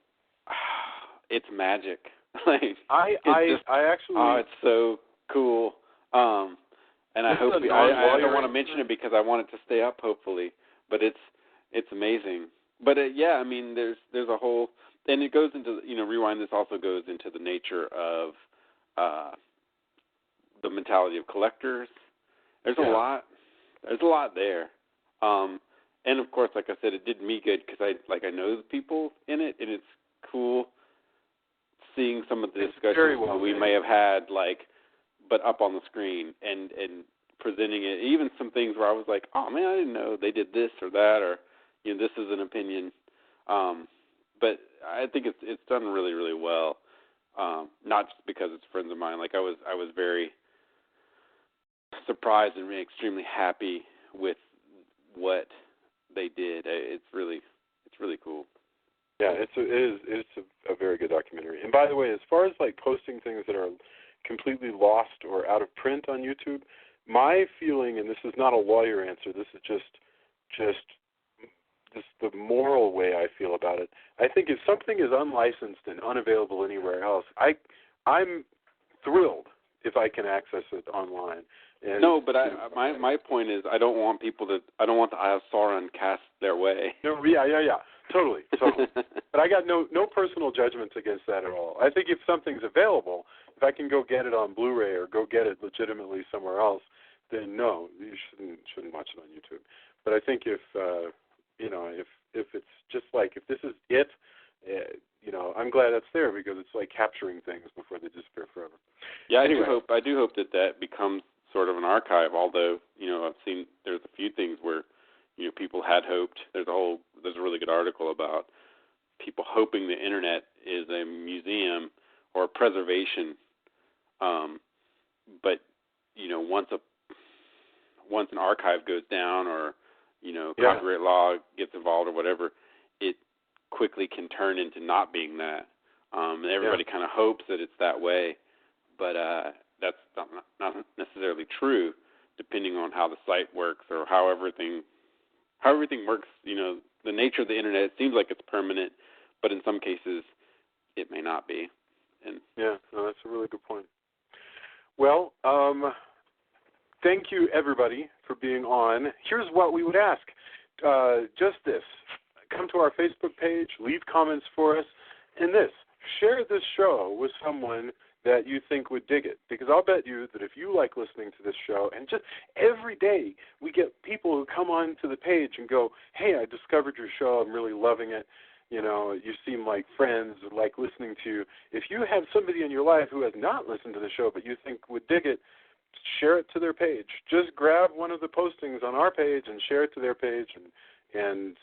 it's magic. It's so cool. And I hope I don't want to mention it because I want it to stay up, hopefully, but it's amazing. But I mean, there's a whole. And it goes into, Rewind, this also goes into the nature of the mentality of collectors. There's a lot there. And, of course, like I said, it did me good because I know the people in it, and it's cool seeing some of the discussions we may have had, but up on the screen and presenting it. Even some things where I was like, oh, man, I didn't know they did this or that, or, this is an opinion. But I think it's done really, really well. Not just because it's friends of mine. I was very surprised and extremely happy with what they did. It's really cool. Yeah, it's a very good documentary. And by the way, as far as posting things that are completely lost or out of print on YouTube, my feeling, and this is not a lawyer answer, this is just the moral way I feel about it. I think if something is unlicensed and unavailable anywhere else, I'm thrilled if I can access it online. And, no, but my point is I don't want the Eye of Sauron cast their way. No, yeah, totally. But I got no personal judgments against that at all. I think if something's available, if I can go get it on Blu-ray or go get it legitimately somewhere else, then no, you shouldn't watch it on YouTube. But I think if if it's just like if this is it, I'm glad that's there because it's like capturing things before they disappear forever. Yeah, anyway. I do hope that becomes sort of an archive. Although I've seen there's a few things where people had hoped. There's a really good article about people hoping the internet is a museum or a preservation. But once an archive goes down or copyright law gets involved or whatever, it quickly can turn into not being that. And everybody kind of hopes that it's that way, but that's not necessarily true, depending on how the site works or how everything works. The nature of the internet, it seems like it's permanent, but in some cases it may not be. And that's a really good point. Well, thank you everybody for being on. Here's what we would ask. Just this. Come to our Facebook page, leave comments for us, and share this show with someone that you think would dig it. Because I'll bet you that if you like listening to this show, and just every day we get people who come on to the page and go, hey, I discovered your show, I'm really loving it. You seem like friends, like listening to you. If you have somebody in your life who has not listened to the show but you think would dig it, share it to their page. Just grab one of the postings on our page and share it to their page and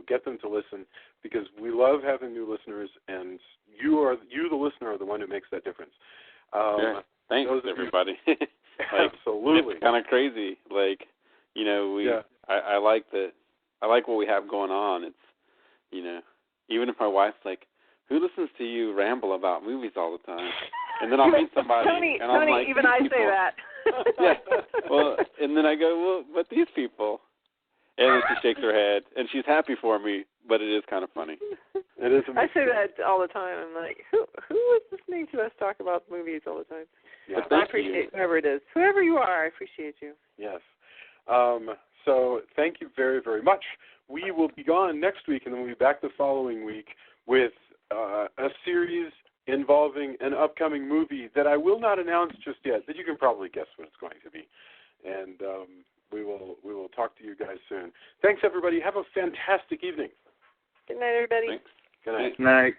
get them to listen, because we love having new listeners, and you the listener are the one who makes that difference. Thanks everybody. Absolutely. It's kind of crazy. I like what we have going on. It's even if my wife's like, who listens to you ramble about movies all the time? And then I'll meet somebody, and I'm like, even I say that. Yeah. Well, and then I go, well, but these people. And then she shakes her head, and she's happy for me, but it is kind of funny. It is amazing. I say that all the time. I'm like, who is listening to us talk about movies all the time? Yeah. I appreciate whoever it is. Whoever you are, I appreciate you. Yes. So thank you very, very much. We will be gone next week, and then we'll be back the following week with a series involving an upcoming movie that I will not announce just yet, but you can probably guess what it's going to be. And we will talk to you guys soon. Thanks, everybody. Have a fantastic evening. Good night, everybody. Thanks. Good night. Night.